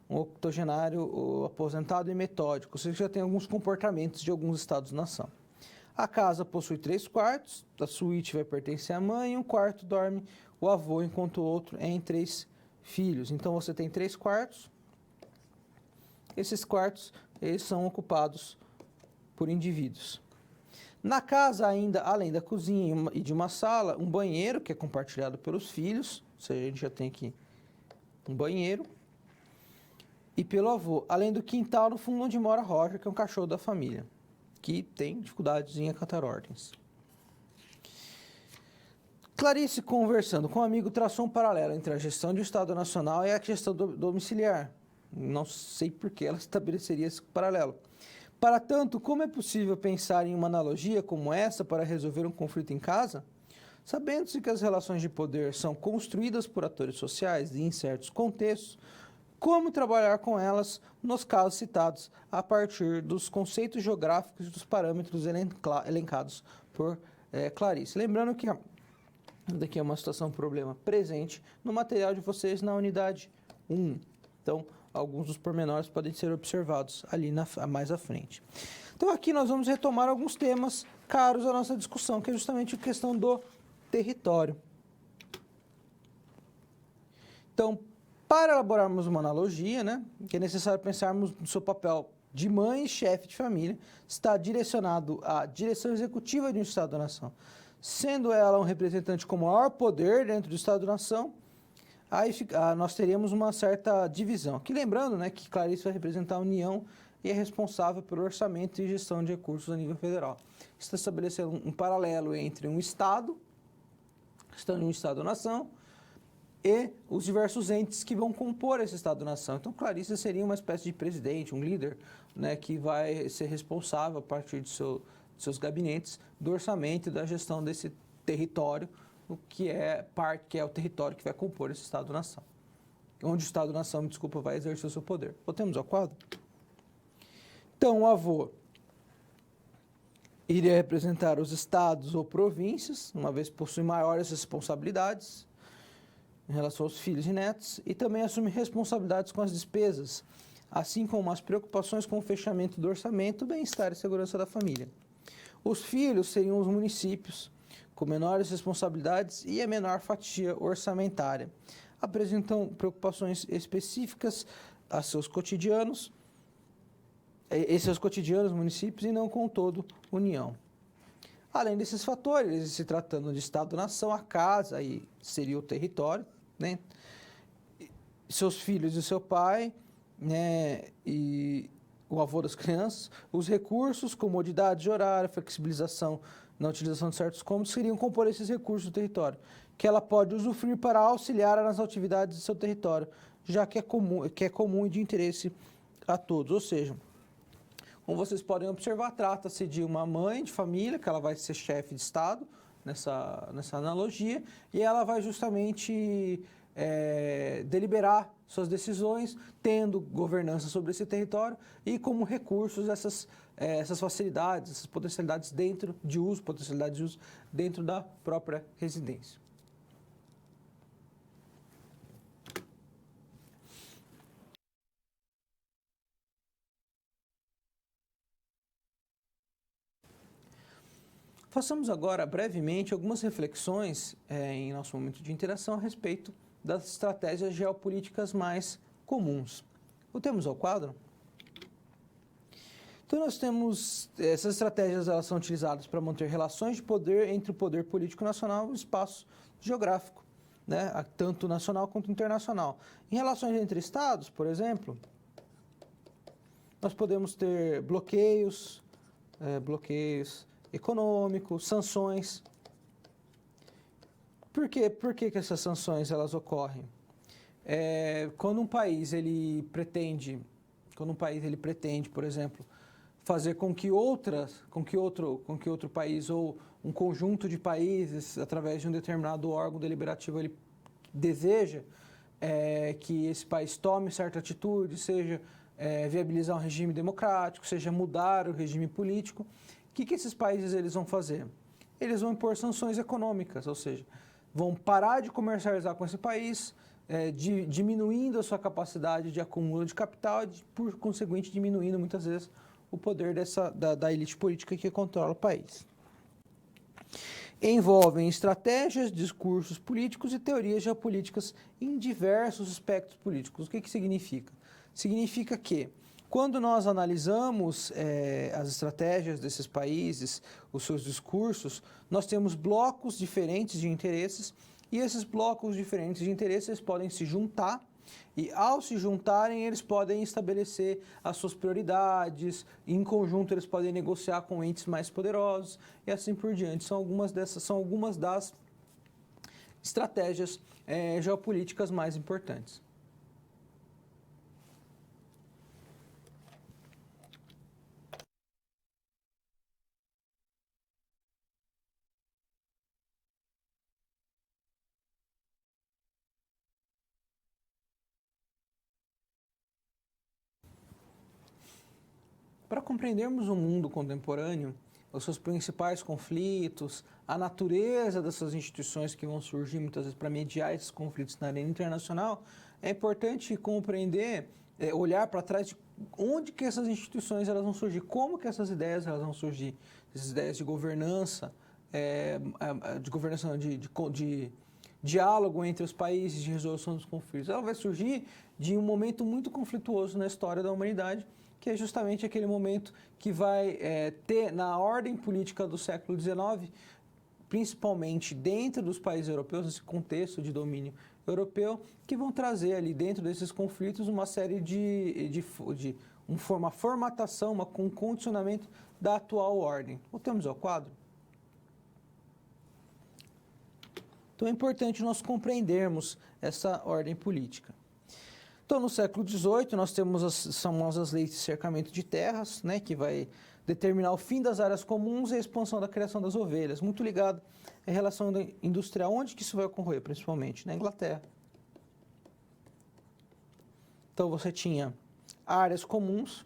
A: um octogenário aposentado e metódico, ou seja, já tem alguns comportamentos de alguns Estados-nação. A casa possui 3 quartos, a suíte vai pertencer à mãe e um quarto dorme o avô, enquanto o outro é em 3 filhos. Então, você tem 3 quartos. Esses quartos, eles são ocupados por indivíduos. Na casa, ainda, além da cozinha e de uma sala, um banheiro, que é compartilhado pelos filhos, ou seja, a gente já tem aqui um banheiro, e pelo avô, além do quintal no fundo onde mora Roger, que é um cachorro da família, que tem dificuldades em acatar ordens. Clarice, conversando com um amigo, traçou um paralelo entre a gestão de Estado Nacional e a gestão domiciliar. Não sei por que ela estabeleceria esse paralelo. Para tanto, como é possível pensar em uma analogia como essa para resolver um conflito em casa? Sabendo-se que as relações de poder são construídas por atores sociais e em certos contextos, como trabalhar com elas nos casos citados a partir dos conceitos geográficos e dos parâmetros elencados por Clarice. Lembrando que daqui é uma situação, problema presente no material de vocês na unidade 1. Então, alguns dos pormenores podem ser observados ali mais à frente. Então, aqui nós vamos retomar alguns temas caros à nossa discussão, que é justamente a questão do território. Então, para elaborarmos uma analogia, né, que é necessário pensarmos no seu papel de mãe e chefe de família, está direcionado à direção executiva de um Estado-nação. Sendo ela um representante com maior poder dentro do Estado-nação, aí nós teríamos uma certa divisão. Aqui lembrando, né, que Clarice vai representar a União e é responsável pelo orçamento e gestão de recursos a nível federal. Está estabelecendo um paralelo entre um Estado, estando em um Estado-nação, e os diversos entes que vão compor esse Estado-nação. Então, Clarice seria uma espécie de presidente, um líder, né, que vai ser responsável, a partir de seus gabinetes, do orçamento e da gestão desse território, que é o território que vai compor esse Estado-nação. Onde o Estado-nação, vai exercer o seu poder. Voltemos ao quadro. Então, o avô iria representar os estados ou províncias, uma vez possui maiores responsabilidades em relação aos filhos e netos, e também assume responsabilidades com as despesas, assim como as preocupações com o fechamento do orçamento, bem-estar e segurança da família. Os filhos seriam os municípios, com menores responsabilidades e a menor fatia orçamentária. Apresentam preocupações específicas a seus cotidianos, municípios, e não com todo União. Além desses fatores, se tratando de Estado-nação, a casa aí seria o território, né? Seus filhos e seu pai, né? E o avô das crianças, os recursos, comodidade de horário, flexibilização na utilização de certos cômodos, seriam compor esses recursos do território, que ela pode usufruir para auxiliar nas atividades de seu território, já que é comum e de interesse a todos. Ou seja, como vocês podem observar, trata-se de uma mãe de família, que ela vai ser chefe de Estado, nessa analogia, e ela vai justamente deliberar suas decisões, tendo governança sobre esse território e como recursos essas facilidades, essas potencialidades de uso dentro da própria residência. Façamos agora, brevemente, algumas reflexões em nosso momento de interação a respeito das estratégias geopolíticas mais comuns. Voltemos ao quadro. Então, nós temos essas estratégias, elas são utilizadas para manter relações de poder entre o poder político nacional e o espaço geográfico, né, tanto nacional quanto internacional. Em relações entre estados, por exemplo, nós podemos ter bloqueios econômicos, sanções. Por que essas sanções elas ocorrem? Quando um país ele pretende, por exemplo, fazer com que outro país ou um conjunto de países, através de um determinado órgão deliberativo, ele deseja que esse país tome certa atitude, seja viabilizar um regime democrático, seja mudar o regime político, o que esses países eles vão fazer? Eles vão impor sanções econômicas, ou seja, vão parar de comercializar com esse país, diminuindo a sua capacidade de acúmulo de capital, por conseguinte, diminuindo muitas vezes o poder da elite política que controla o país. Envolvem estratégias, discursos políticos e teorias geopolíticas em diversos aspectos políticos. O que significa? Significa que, quando nós analisamos as estratégias desses países, os seus discursos, nós temos blocos diferentes de interesses, e esses blocos diferentes de interesses podem se juntar, e ao se juntarem eles podem estabelecer as suas prioridades, em conjunto eles podem negociar com entes mais poderosos e assim por diante. São algumas das estratégias geopolíticas mais importantes. Para compreendermos o mundo contemporâneo, os seus principais conflitos, a natureza dessas instituições que vão surgir muitas vezes para mediar esses conflitos na arena internacional, é importante compreender, olhar para trás de onde que essas instituições elas vão surgir, como que essas ideias elas vão surgir, essas ideias de governança, de diálogo entre os países, de resolução dos conflitos. Ela vai surgir de um momento muito conflituoso na história da humanidade, que é justamente aquele momento que vai ter na ordem política do século XIX, principalmente dentro dos países europeus, nesse contexto de domínio europeu, que vão trazer ali dentro desses conflitos uma série uma formatação, um condicionamento da atual ordem. Voltamos ao quadro. Então é importante nós compreendermos essa ordem política. Então, no século XVIII, nós temos as famosas leis de cercamento de terras, né, que vai determinar o fim das áreas comuns e a expansão da criação das ovelhas, muito ligado à relação industrial. Onde que isso vai ocorrer, principalmente? Na Inglaterra. Então, você tinha áreas comuns.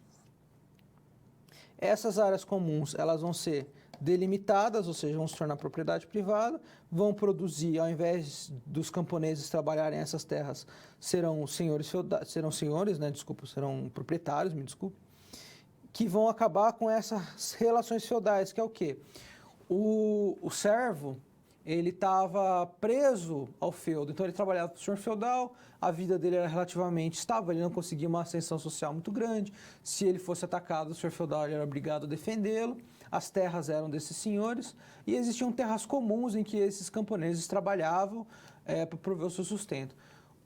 A: Essas áreas comuns, elas vão ser delimitadas, ou seja, vão se tornar propriedade privada, vão produzir, ao invés dos camponeses trabalharem essas terras, serão proprietários, que vão acabar com essas relações feudais, que é o quê? O servo, ele estava preso ao feudo, então ele trabalhava para o senhor feudal, a vida dele era relativamente estável, ele não conseguia uma ascensão social muito grande, se ele fosse atacado, o senhor feudal ele era obrigado a defendê-lo, as terras eram desses senhores, e existiam terras comuns em que esses camponeses trabalhavam para prover o seu sustento.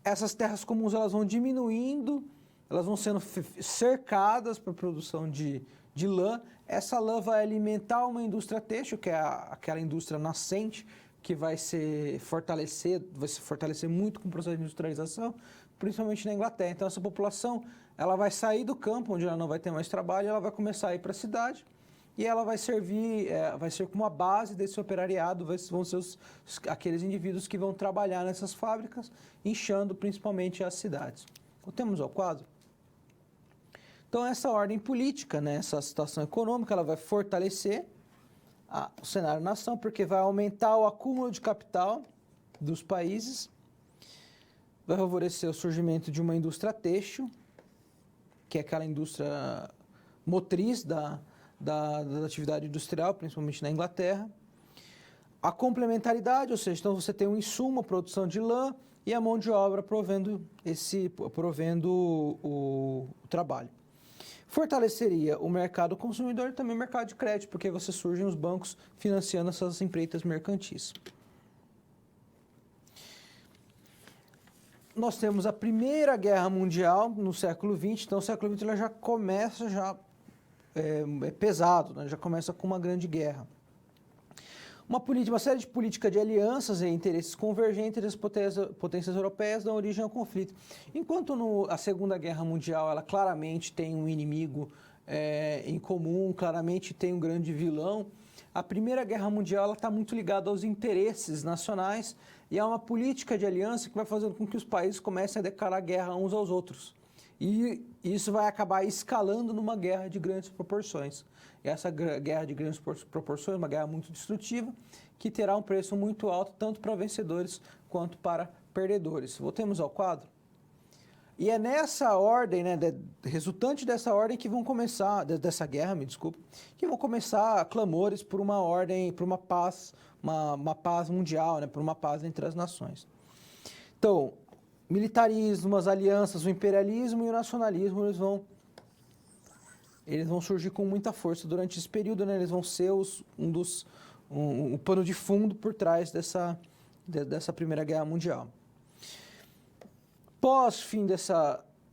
A: Essas terras comuns elas vão diminuindo, elas vão sendo cercadas para a produção de lã. Essa lã vai alimentar uma indústria têxtil, que é aquela indústria nascente, que vai se fortalecer muito com o processo de industrialização, principalmente na Inglaterra. Então, essa população ela vai sair do campo, onde ela não vai ter mais trabalho, ela vai começar a ir para a cidade, e ela vai ser como a base desse operariado, vão ser aqueles indivíduos que vão trabalhar nessas fábricas, inchando principalmente as cidades. Voltemos ao quadro. Então, essa ordem política, né, essa situação econômica, ela vai fortalecer o cenário nação, porque vai aumentar o acúmulo de capital dos países, vai favorecer o surgimento de uma indústria têxtil, que é aquela indústria motriz da atividade industrial, principalmente na Inglaterra. A complementaridade, ou seja, então você tem um insumo, a produção de lã, e a mão de obra provendo o trabalho. Fortaleceria o mercado consumidor e também o mercado de crédito, porque você surgem os bancos financiando essas empreitas mercantis. Nós temos a Primeira Guerra Mundial no século XX, então o século XX já começa pesado, né? Já começa com uma grande guerra. Uma série de políticas de alianças e interesses convergentes entre as potências europeias dão origem ao conflito. Enquanto a Segunda Guerra Mundial ela claramente tem um inimigo em comum, claramente tem um grande vilão, a Primeira Guerra Mundial está muito ligada aos interesses nacionais e a uma política de aliança que vai fazendo com que os países comecem a declarar guerra uns aos outros. E isso vai acabar escalando numa guerra de grandes proporções. E essa guerra de grandes proporções, uma guerra muito destrutiva, que terá um preço muito alto, tanto para vencedores quanto para perdedores. Voltemos ao quadro. E é nessa ordem, né, resultante dessa ordem que vão começar, dessa guerra, me desculpe, que vão começar clamores por uma ordem, por uma paz, uma paz mundial, né, por uma paz entre as nações. Então, militarismo, as alianças, o imperialismo e o nacionalismo, eles vão surgir com muita força durante esse período, né? Eles vão ser um pano de fundo por trás dessa Primeira Guerra Mundial. Pós-fim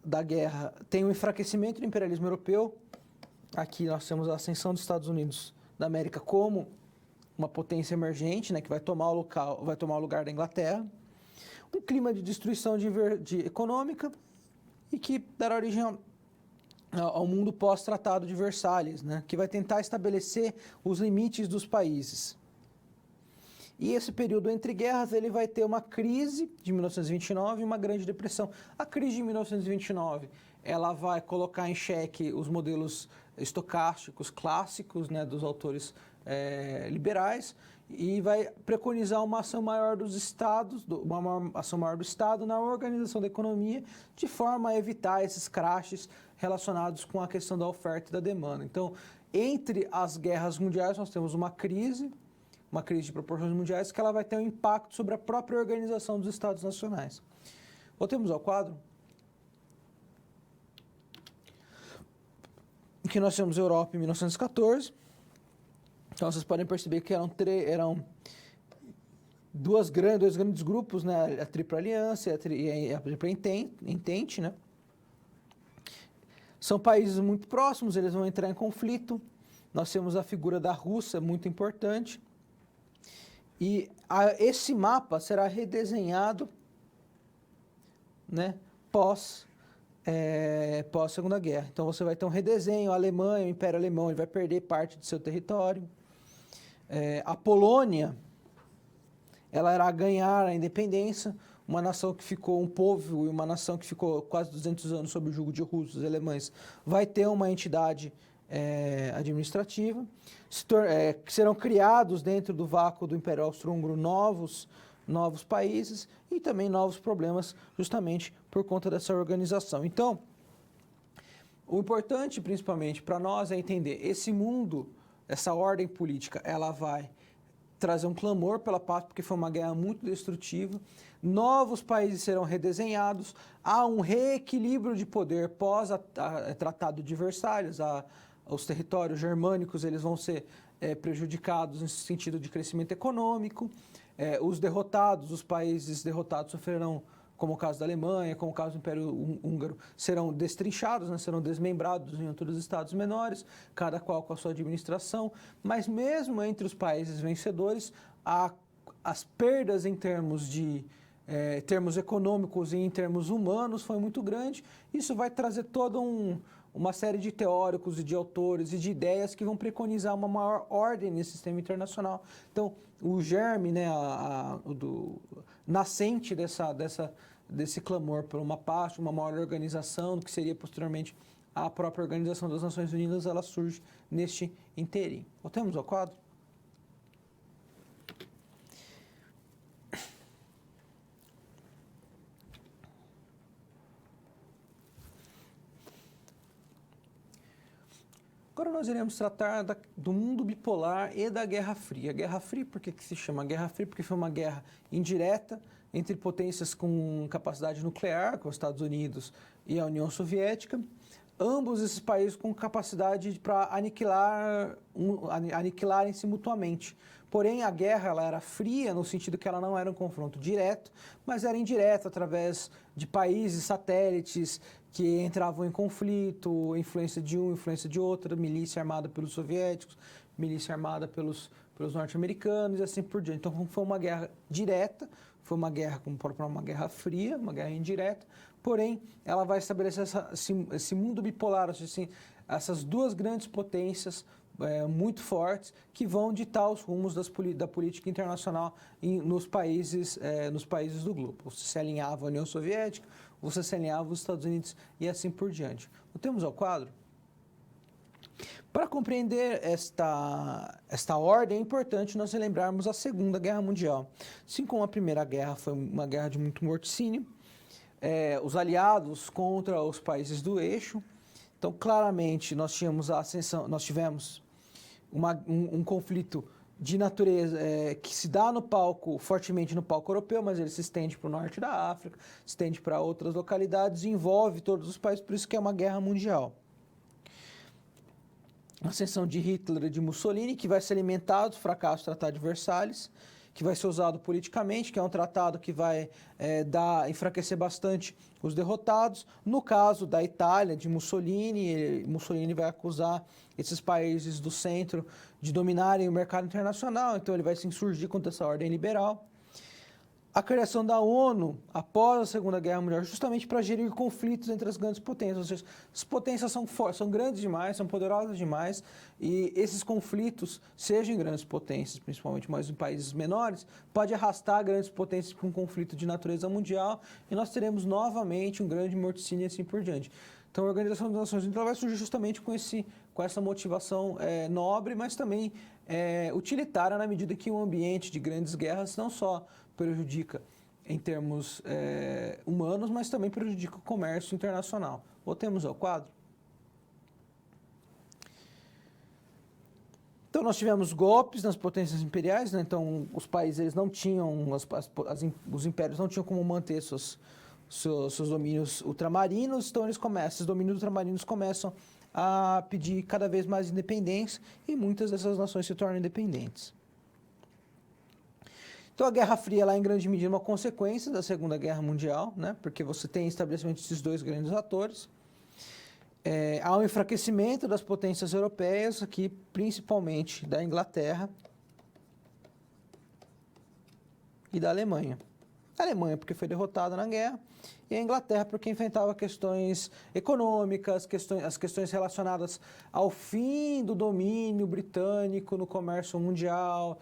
A: da guerra, tem um enfraquecimento do imperialismo europeu. Aqui nós temos a ascensão dos Estados Unidos da América como uma potência emergente, né, que vai tomar o lugar da Inglaterra. Um clima de destruição econômica e que dará origem ao mundo pós-tratado de Versalhes, né, que vai tentar estabelecer os limites dos países. E esse período entre guerras ele vai ter uma crise de 1929 e uma grande depressão. A crise de 1929 ela vai colocar em xeque os modelos estocásticos clássicos, né, dos autores liberais e vai preconizar uma ação maior dos estados, uma ação maior do Estado na organização da economia, de forma a evitar esses crashes relacionados com a questão da oferta e da demanda. Então, entre as guerras mundiais, nós temos uma crise de proporções mundiais, que ela vai ter um impacto sobre a própria organização dos Estados nacionais. Voltemos ao quadro. Aqui nós temos Europa em 1914. Então, vocês podem perceber que eram dois grandes grupos, né? A Tripla Aliança e a Tripla Entente, né? São países muito próximos, eles vão entrar em conflito. Nós temos a figura da Rússia, muito importante. E esse mapa será redesenhado, né, pós Segunda Guerra. Então, você vai ter um redesenho, a Alemanha, o Império Alemão, ele vai perder parte de seu território. A Polônia, ela irá ganhar a independência, uma nação que ficou, um povo e uma nação que ficou quase 200 anos sob o jugo de russos e alemães, vai ter uma entidade administrativa, serão criados dentro do vácuo do Império Austro-Húngaro novos países e também novos problemas justamente por conta dessa organização. Então, o importante principalmente para nós é entender esse mundo, essa ordem política, ela vai trazer um clamor pela paz, porque foi uma guerra muito destrutiva, novos países serão redesenhados, há um reequilíbrio de poder pós Tratado de Versalhes, os territórios germânicos eles vão ser prejudicados no sentido de crescimento econômico, os países derrotados sofrerão, como o caso da Alemanha, como o caso do Império Húngaro, serão destrinchados, né, serão desmembrados em outros estados menores, cada qual com a sua administração, mas mesmo entre os países vencedores, as perdas em termos termos econômicos e em termos humanos foi muito grande. Isso vai trazer toda uma série de teóricos e de autores e de ideias que vão preconizar uma maior ordem nesse sistema internacional. Então, o germe, né, nascente desse clamor por uma paz, uma maior organização, que seria posteriormente a própria Organização das Nações Unidas, ela surge neste interim. Voltemos ao quadro. Agora nós iremos tratar do mundo bipolar e da Guerra Fria. A Guerra Fria, por que se chama Guerra Fria? Porque foi uma guerra indireta entre potências com capacidade nuclear, como os Estados Unidos e a União Soviética. Ambos esses países com capacidade para aniquilarem-se mutuamente. Porém, a guerra ela era fria no sentido que ela não era um confronto direto, mas era indireto através de países satélites que entravam em conflito, influência de um, influência de outro, milícia armada pelos soviéticos, milícia armada pelos pelos norte-americanos e assim por diante. Então, foi uma guerra direta, foi uma guerra, como pode falar, uma guerra fria, uma guerra indireta, porém, ela vai estabelecer esse mundo bipolar, assim, essas duas grandes potências muito fortes que vão ditar os rumos da política internacional nos países do globo. Você se alinhava à União Soviética, você se alinhava aos Estados Unidos e assim por diante. Voltemos ao quadro. Para compreender esta ordem, é importante nós relembrarmos a Segunda Guerra Mundial. Assim como a Primeira Guerra foi uma guerra de muito morticínio, os aliados contra os países do eixo. Então, claramente, nós tivemos um conflito de natureza que se dá fortemente no palco europeu, mas ele se estende para o norte da África, se estende para outras localidades e envolve todos os países, por isso que é uma guerra mundial. A ascensão de Hitler e de Mussolini, que vai se alimentar do fracasso do Tratado de Versalhes, que vai ser usado politicamente, que é um tratado que vai enfraquecer bastante os derrotados. No caso da Itália, de Mussolini, Mussolini vai acusar esses países do centro de dominarem o mercado internacional, então ele vai se insurgir contra essa ordem liberal. A criação da ONU após a Segunda Guerra Mundial, justamente para gerir conflitos entre as grandes potências. Ou seja, as potências são grandes demais, são poderosas demais, e esses conflitos, sejam em grandes potências, principalmente, mas em países menores, pode arrastar grandes potências para um conflito de natureza mundial, e nós teremos novamente um grande morticínio e assim por diante. Então, a Organização das Nações Unidas vai surgir justamente com essa motivação nobre, mas também utilitária, na medida que o ambiente de grandes guerras não só prejudica em termos humanos, mas também prejudica o comércio internacional. Voltemos ao quadro. Então, nós tivemos golpes nas potências imperiais, né? Então, os países eles não tinham, os impérios não tinham como manter seus domínios ultramarinos, então esses domínios ultramarinos começam a pedir cada vez mais independência e muitas dessas nações se tornam independentes. Então, a Guerra Fria, lá em grande medida, é uma consequência da Segunda Guerra Mundial, né? Porque você tem estabelecimento desses dois grandes atores. Há um enfraquecimento das potências europeias, aqui principalmente da Inglaterra e da Alemanha. A Alemanha porque foi derrotada na guerra, e a Inglaterra porque enfrentava questões econômicas, as questões relacionadas ao fim do domínio britânico no comércio mundial,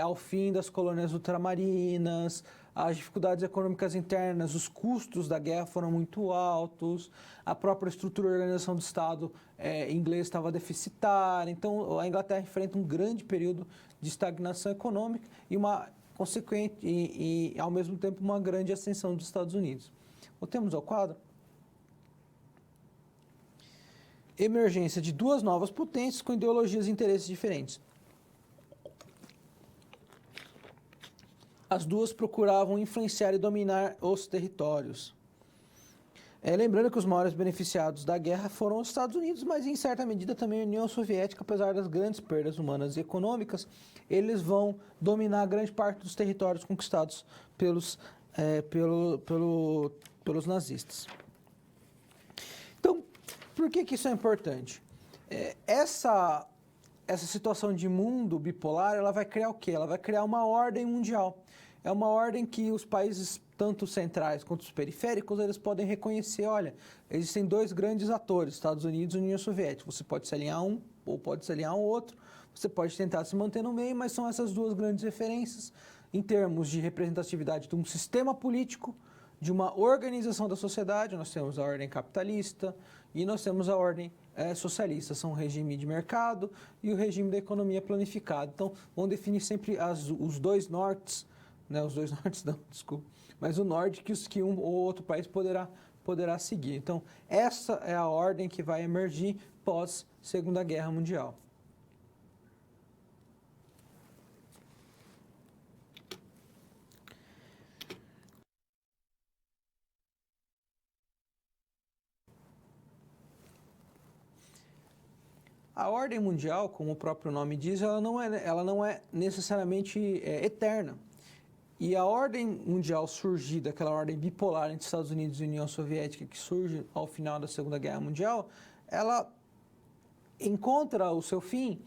A: ao fim das colônias ultramarinas, as dificuldades econômicas internas, os custos da guerra foram muito altos, a própria estrutura e organização do Estado inglês estava deficitária, então a Inglaterra enfrenta um grande período de estagnação econômica e uma consequente e ao mesmo tempo uma grande ascensão dos Estados Unidos. Voltemos ao quadro. Emergência de duas novas potências com ideologias e interesses diferentes. As duas procuravam influenciar e dominar os territórios. Lembrando que os maiores beneficiados da guerra foram os Estados Unidos, mas em certa medida também a União Soviética, apesar das grandes perdas humanas e econômicas, eles vão dominar grande parte dos territórios conquistados pelos nazistas. Então, por que isso é importante? Essa situação de mundo bipolar, ela vai criar o quê? Ela vai criar uma ordem mundial. É uma ordem que os países, tanto centrais quanto os periféricos, eles podem reconhecer, olha, existem dois grandes atores, Estados Unidos e União Soviética. Você pode se alinhar a um ou pode se alinhar ao outro, você pode tentar se manter no meio, mas são essas duas grandes referências em termos de representatividade de um sistema político, de uma organização da sociedade. Nós temos a ordem capitalista e nós temos a ordem socialista, são o regime de mercado e o regime da economia planificada. Então, vão definir sempre os dois nortes, né, os dois nortes não, desculpa, mas o norte que um ou outro país poderá seguir. Então, essa é a ordem que vai emergir pós Segunda Guerra Mundial. A ordem mundial, como o próprio nome diz, ela não é necessariamente eterna. E a ordem mundial surgida, aquela ordem bipolar entre Estados Unidos e União Soviética, que surge ao final da Segunda Guerra Mundial, ela encontrará o seu fim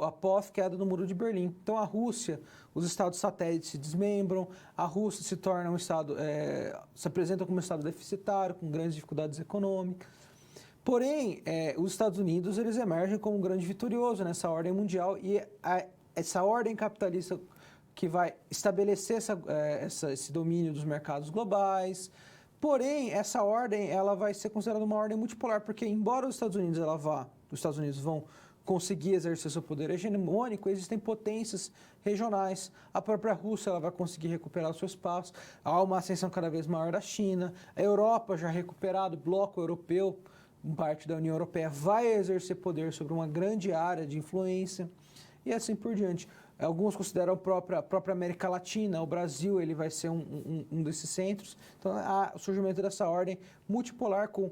A: após a queda do Muro de Berlim. Então, a Rússia, os estados satélites se desmembram, a Rússia se torna se apresenta como um estado deficitário, com grandes dificuldades econômicas. Porém, os Estados Unidos eles emergem como um grande vitorioso nessa ordem mundial e essa ordem capitalista que vai estabelecer esse domínio dos mercados globais. Porém, essa ordem ela vai ser considerada uma ordem multipolar, porque embora os Estados Unidos vão conseguir exercer seu poder hegemônico, existem potências regionais. A própria Rússia ela vai conseguir recuperar o seu espaço. Há uma ascensão cada vez maior da China. A Europa já recuperado, o bloco europeu, parte da União Europeia, vai exercer poder sobre uma grande área de influência e assim por diante. Alguns consideram a própria América Latina, o Brasil ele vai ser um desses centros. Então, há o surgimento dessa ordem multipolar com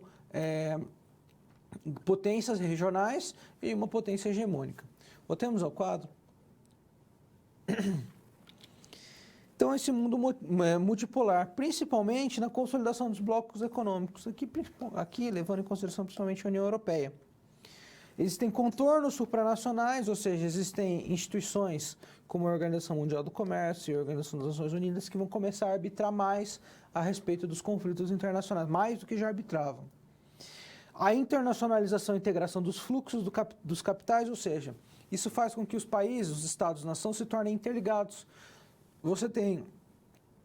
A: potências regionais e uma potência hegemônica. Voltemos ao quadro. Então, esse mundo multipolar, principalmente na consolidação dos blocos econômicos, aqui levando em consideração principalmente a União Europeia. Existem contornos supranacionais, ou seja, existem instituições como a Organização Mundial do Comércio e a Organização das Nações Unidas que vão começar a arbitrar mais a respeito dos conflitos internacionais, mais do que já arbitravam. A internacionalização e integração dos fluxos dos capitais, ou seja, isso faz com que os países, os estados-nação, se tornem interligados. Você tem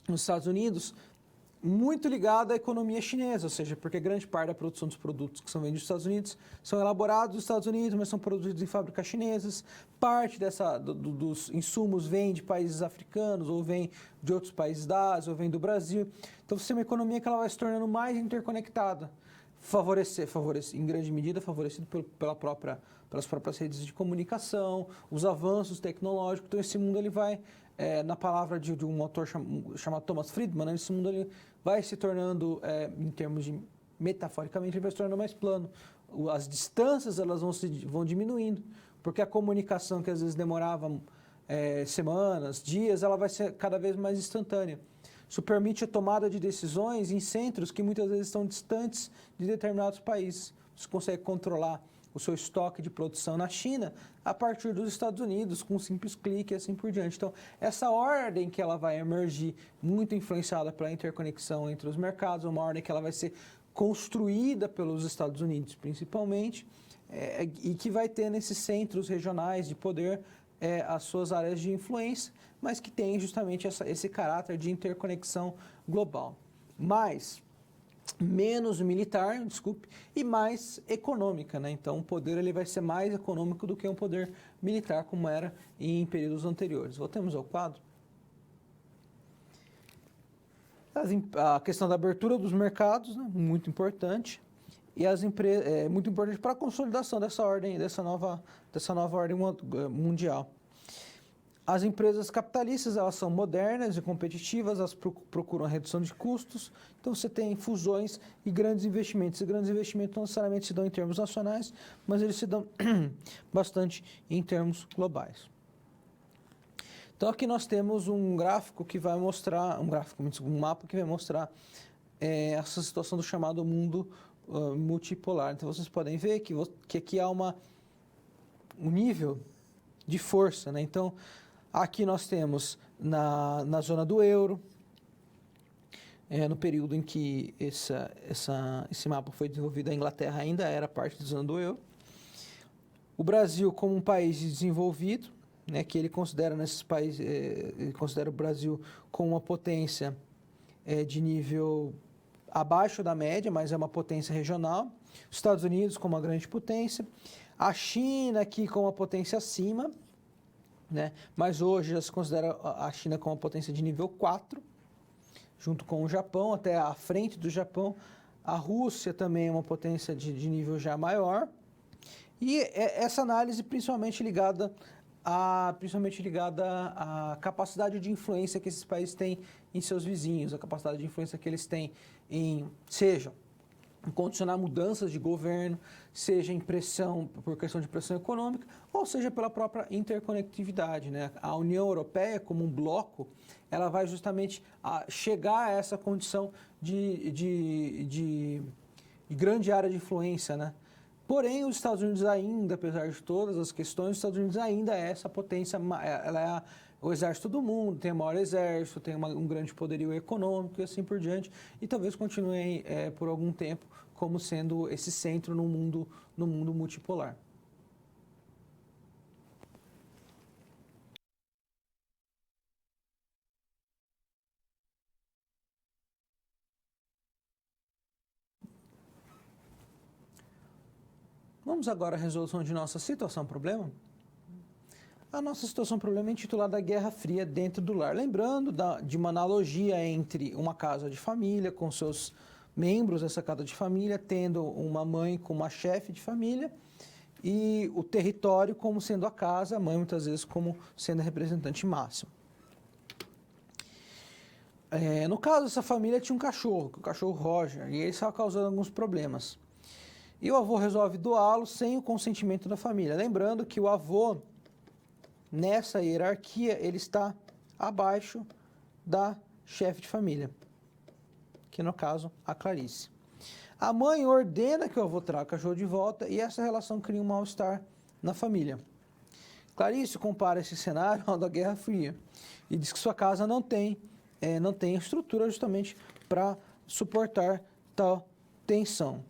A: nos Estados Unidos muito ligado à economia chinesa, ou seja, porque grande parte da produção dos produtos que são vendidos nos Estados Unidos são elaborados nos Estados Unidos, mas são produzidos em fábricas chinesas. Parte dos insumos vem de países africanos, ou vem de outros países da Ásia, ou vem do Brasil. Então, você tem uma economia que ela vai se tornando mais interconectada, em grande medida favorecido pelas próprias redes de comunicação, os avanços tecnológicos. Então, esse mundo ele vai, na palavra de um autor chamado Thomas Friedman, né, esse mundo ele vai se tornando, em termos de, metaforicamente, ele vai se tornando mais plano. As distâncias elas vão diminuindo, porque a comunicação que às vezes demorava semanas, dias, ela vai ser cada vez mais instantânea. Isso permite a tomada de decisões em centros que muitas vezes estão distantes de determinados países. Você consegue controlar o seu estoque de produção na China a partir dos Estados Unidos, com um simples clique e assim por diante. Então, essa ordem que ela vai emergir, muito influenciada pela interconexão entre os mercados, uma ordem que ela vai ser construída pelos Estados Unidos, principalmente, e que vai ter nesses centros regionais de poder as suas áreas de influência, mas que tem justamente esse caráter de interconexão global. Menos militar, e mais econômica, né? Então, o poder ele vai ser mais econômico do que um poder militar, como era em períodos anteriores. Voltemos ao quadro. A questão da abertura dos mercados, né? Muito importante. E as empresas muito importante para a consolidação dessa ordem, dessa nova ordem mundial. As empresas capitalistas elas são modernas e competitivas, elas procuram a redução de custos. Então você tem fusões e grandes investimentos. E grandes investimentos não necessariamente se dão em termos nacionais, mas eles se dão bastante em termos globais. Então aqui nós temos um gráfico que vai mostrar, um mapa que vai mostrar essa situação do chamado mundo multipolar. Então vocês podem ver que aqui há um nível de força, né? Então aqui nós temos na zona do euro, no período em que esse mapa foi desenvolvido, a Inglaterra ainda era parte da zona do euro. O Brasil como um país desenvolvido, né, que ele considera nesses países, ele considera o Brasil como uma potência de nível abaixo da média, mas é uma potência regional. Os Estados Unidos como uma grande potência. A China aqui como uma potência acima, né? Mas hoje já se considera a China como uma potência de nível 4, junto com o Japão, até à frente do Japão. A Rússia também é uma potência de nível já maior. E essa análise principalmente ligada à capacidade de influência que esses países têm em seus vizinhos, a capacidade de influência que eles têm seja em condicionar mudanças de governo, seja por questão de pressão econômica, ou seja pela própria interconectividade, né? A União Europeia, como um bloco, ela vai justamente chegar a essa condição de grande área de influência, né? Porém, os Estados Unidos ainda, apesar de todas as questões, os Estados Unidos ainda é essa potência, ela é o exército do mundo, tem o maior exército, tem um grande poderio econômico e assim por diante, e talvez continue por algum tempo como sendo esse centro no mundo multipolar. Vamos agora à resolução de nossa situação-problema? A nossa situação-problema é intitulada Guerra Fria dentro do lar. Lembrando de uma analogia entre uma casa de família, com seus membros dessa casa de família, tendo uma mãe como a chefe de família, e o território como sendo a casa, a mãe muitas vezes como sendo a representante máxima. No caso, essa família tinha um cachorro, o cachorro Roger, e ele estava causando alguns problemas. E o avô resolve doá-lo sem o consentimento da família. Lembrando que o avô, nessa hierarquia, ele está abaixo da chefe de família, que no caso, a Clarice. A mãe ordena que o avô traga o cachorro de volta e essa relação cria um mal-estar na família. Clarice compara esse cenário ao da Guerra Fria e diz que sua casa não tem estrutura justamente para suportar tal tensão.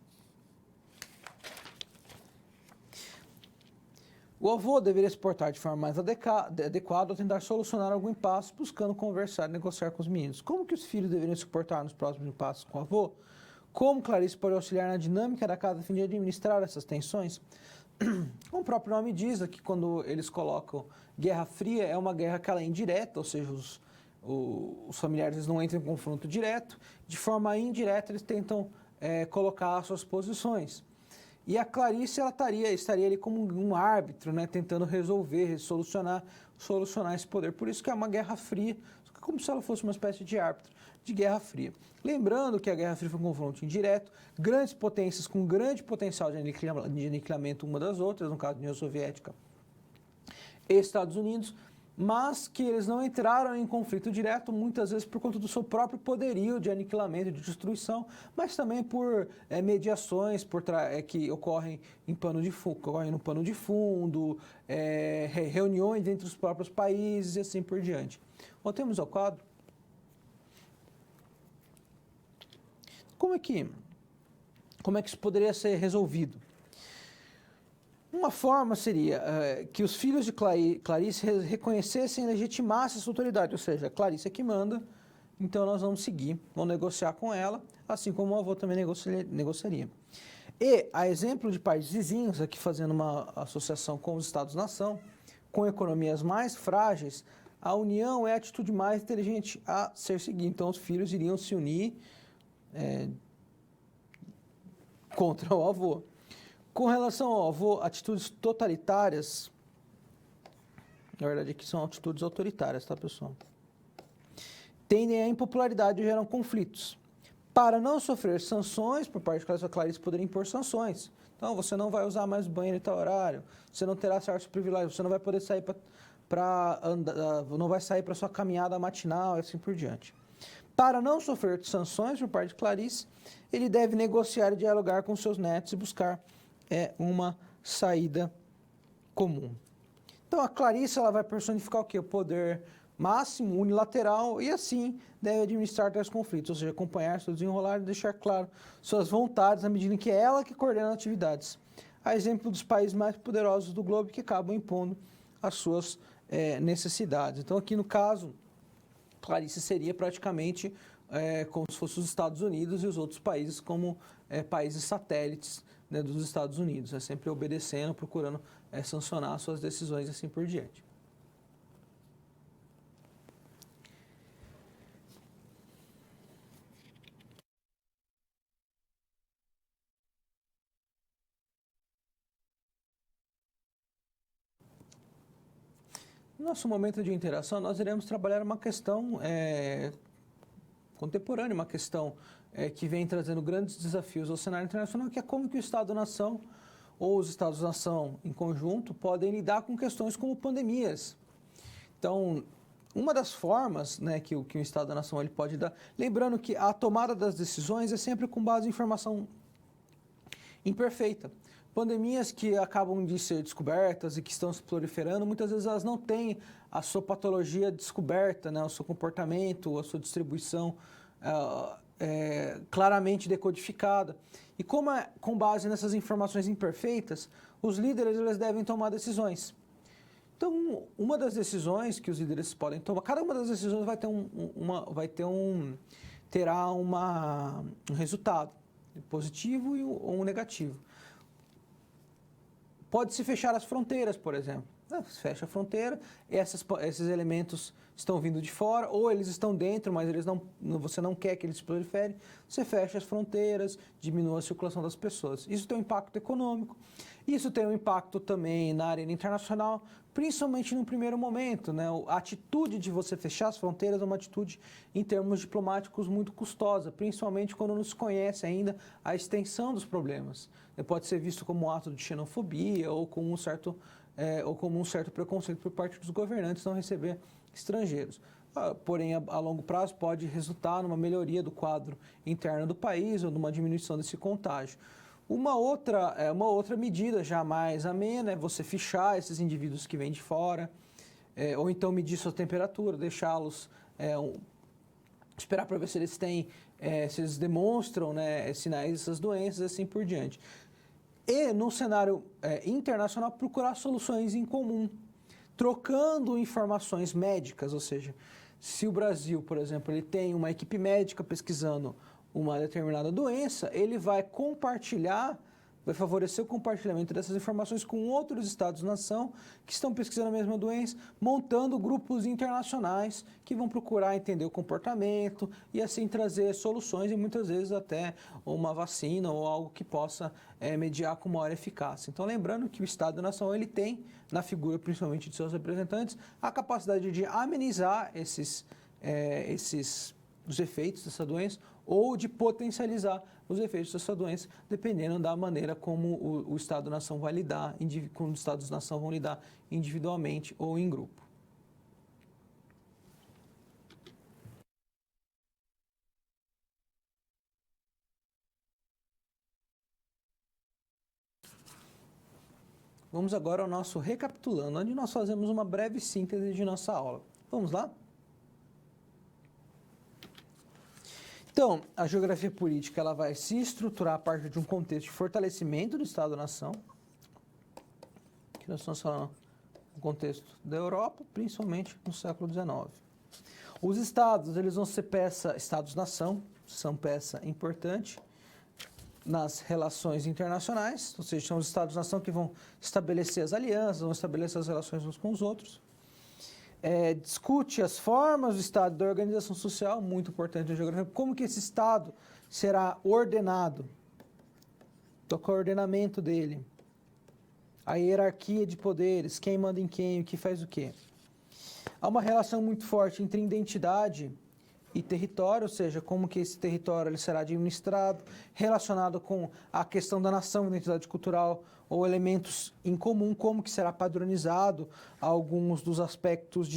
A: O avô deveria se portar de forma mais adequada ao tentar solucionar algum impasse, buscando conversar e negociar com os meninos. Como que os filhos deveriam se portar nos próximos impasses com o avô? Como Clarice pode auxiliar na dinâmica da casa a fim de administrar essas tensões? Como o próprio nome diz, aqui quando eles colocam Guerra Fria, é uma guerra que ela é indireta, ou seja, os familiares não entram em confronto direto. De forma indireta, eles tentam colocar as suas posições. E a Clarice ela estaria ali como um árbitro, né, tentando resolver, solucionar esse poder. Por isso que é uma guerra fria, como se ela fosse uma espécie de árbitro de guerra fria. Lembrando que a Guerra Fria foi um confronto indireto, grandes potências com grande potencial de aniquilamento uma das outras, no caso da União Soviética e Estados Unidos, mas que eles não entraram em conflito direto, muitas vezes por conta do seu próprio poderio de aniquilamento, de destruição, mas também por mediações que ocorrem no pano de fundo, reuniões entre os próprios países e assim por diante. Voltemos ao quadro. Como é que isso poderia ser resolvido? Uma forma seria que os filhos de Clarice reconhecessem e legitimassem essa autoridade, ou seja, a Clarice é que manda, então nós vamos seguir, vamos negociar com ela, assim como o avô também negociaria. E, a exemplo de países vizinhos, aqui fazendo uma associação com os Estados-nação, com economias mais frágeis, a união é a atitude mais inteligente a ser seguida. Então, os filhos iriam se unir contra o avô. Com relação ao avô, atitudes totalitárias, na verdade aqui são atitudes autoritárias, tá, pessoal? Tendem à impopularidade e geram conflitos. Para não sofrer sanções por parte da Clarice, poderia impor sanções. Então, você não vai usar mais o banheiro em tal horário, você não terá certos privilégios, você não vai poder sair não vai sair para sua caminhada matinal e assim por diante. Para não sofrer sanções por parte de Clarice, ele deve negociar e dialogar com seus netos e buscar uma saída comum. Então, a Clarice ela vai personificar o quê? O poder máximo, unilateral, e assim deve administrar tais conflitos, ou seja, acompanhar seu desenrolar e deixar claro suas vontades à medida em que é ela que coordena atividades. A exemplo dos países mais poderosos do globo que acabam impondo as suas necessidades. Então, aqui no caso, Clarice seria praticamente como se fossem os Estados Unidos e os outros países como países satélites, né, dos Estados Unidos, sempre obedecendo, procurando sancionar suas decisões e assim por diante. No nosso momento de interação, nós iremos trabalhar uma questão contemporânea, uma questão que vem trazendo grandes desafios ao cenário internacional, que é como que o Estado-nação ou os Estados-nação em conjunto podem lidar com questões como pandemias. Então, uma das formas, né, que o Estado-nação ele pode dar, lembrando que a tomada das decisões é sempre com base em informação imperfeita. Pandemias que acabam de ser descobertas e que estão se proliferando, muitas vezes elas não têm a sua patologia descoberta, né? O seu comportamento, a sua distribuição claramente decodificada. E com base nessas informações imperfeitas, os líderes eles devem tomar decisões. Então, uma das decisões que os líderes podem tomar, cada uma das decisões terá um resultado positivo ou um negativo. Pode-se fechar as fronteiras, por exemplo. Se fecha a fronteira, esses elementos estão vindo de fora, ou eles estão dentro, mas você não quer que eles proliferem. Você fecha as fronteiras, diminui a circulação das pessoas. Isso tem um impacto econômico, isso tem um impacto também na arena internacional, principalmente no primeiro momento, né? A atitude de você fechar as fronteiras é uma atitude, em termos diplomáticos, muito custosa, principalmente quando não se conhece ainda a extensão dos problemas. Pode ser visto como um ato de xenofobia ou como um certo preconceito por parte dos governantes não receber estrangeiros. Porém, a longo prazo pode resultar numa melhoria do quadro interno do país ou numa diminuição desse contágio. Uma outra medida já mais amena é você fichar esses indivíduos que vêm de fora, ou então medir sua temperatura, deixá-los, esperar para ver se eles se eles demonstram, né, sinais dessas doenças e assim por diante. E, no cenário internacional, procurar soluções em comum, trocando informações médicas, ou seja, se o Brasil, por exemplo, ele tem uma equipe médica pesquisando uma determinada doença, ele vai favorecer o compartilhamento dessas informações com outros estados-nação que estão pesquisando a mesma doença, montando grupos internacionais que vão procurar entender o comportamento e assim trazer soluções e muitas vezes até uma vacina ou algo que possa mediar com maior eficácia. Então, lembrando que o Estado-nação ele tem, na figura principalmente de seus representantes, a capacidade de amenizar os efeitos dessa doença ou de potencializar os efeitos dessa doença, dependendo da maneira como o Estado-nação vai lidar, como os Estados-nação vão lidar individualmente ou em grupo. Vamos agora ao nosso recapitulando, onde nós fazemos uma breve síntese de nossa aula. Vamos lá? Então, a geografia política ela vai se estruturar a partir de um contexto de fortalecimento do Estado-nação, que nós estamos falando no contexto da Europa, principalmente no século XIX. Os estados eles vão ser estados-nação, são peça importante nas relações internacionais, ou seja, são os estados-nação que vão estabelecer as alianças, vão estabelecer as relações uns com os outros. Discute as formas do Estado da organização social, muito importante na geografia, como que esse Estado será ordenado, qual é o ordenamento dele, a hierarquia de poderes, quem manda em quem, o que faz o quê. Há uma relação muito forte entre identidade e território, ou seja, como que esse território ele será administrado, relacionado com a questão da nação, identidade cultural, ou elementos em comum, como que será padronizado alguns dos aspectos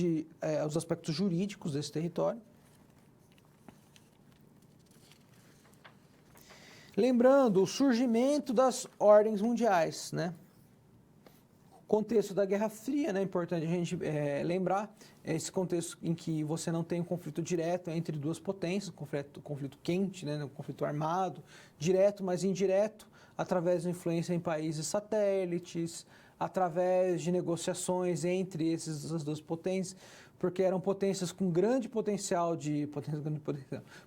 A: os aspectos jurídicos desse território. Lembrando o surgimento das ordens mundiais, né? Contexto da Guerra Fria, né? É importante a gente lembrar esse contexto em que você não tem um conflito direto entre duas potências, conflito quente, né? Um conflito armado, direto, mas indireto, através da influência em países satélites, através de negociações entre essas duas potências, porque eram potências com grande potencial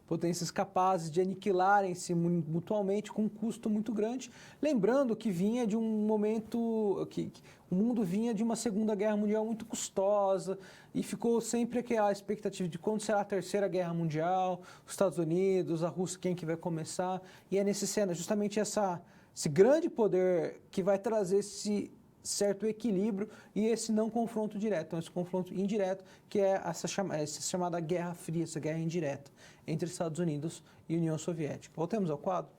A: potências capazes de aniquilarem-se mutuamente com um custo muito grande. Lembrando que vinha de um momento que o mundo vinha de uma Segunda Guerra Mundial muito custosa e ficou sempre aquela expectativa de quando será a Terceira Guerra Mundial, os Estados Unidos, a Rússia, quem que vai começar. E é justamente esse grande poder que vai trazer esse certo equilíbrio e esse não confronto direto, então esse confronto indireto, que é essa chamada Guerra Fria, essa guerra indireta entre Estados Unidos e União Soviética. Voltemos ao quadro.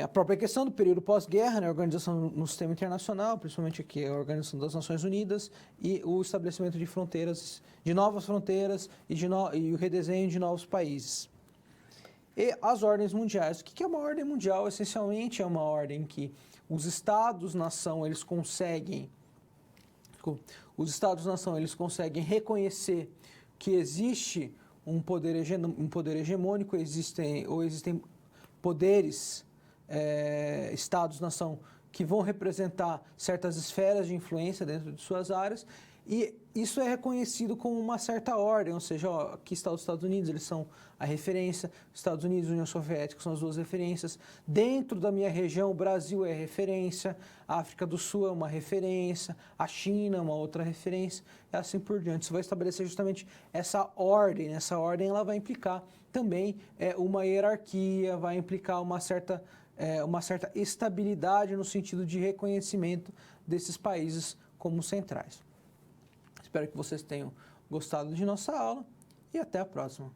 A: A própria questão do período pós-guerra, né, a organização no sistema internacional, principalmente aqui a Organização das Nações Unidas, e o estabelecimento de fronteiras, de novas fronteiras e o redesenho de novos países. e as ordens mundiais. O que é uma ordem mundial? Essencialmente é uma ordem que os Estados-nação eles conseguem reconhecer que existe um poder hegemônico, existem poderes, Estados-nação, que vão representar certas esferas de influência dentro de suas áreas, e isso é reconhecido como uma certa ordem, ou seja, aqui está os Estados Unidos, eles são a referência, Estados Unidos e União Soviética são as duas referências, dentro da minha região o Brasil é referência, a África do Sul é uma referência, a China é uma outra referência, e assim por diante. Isso vai estabelecer justamente essa ordem ela vai implicar também uma hierarquia, vai implicar uma certa estabilidade no sentido de reconhecimento desses países como centrais. Espero que vocês tenham gostado de nossa aula e até a próxima.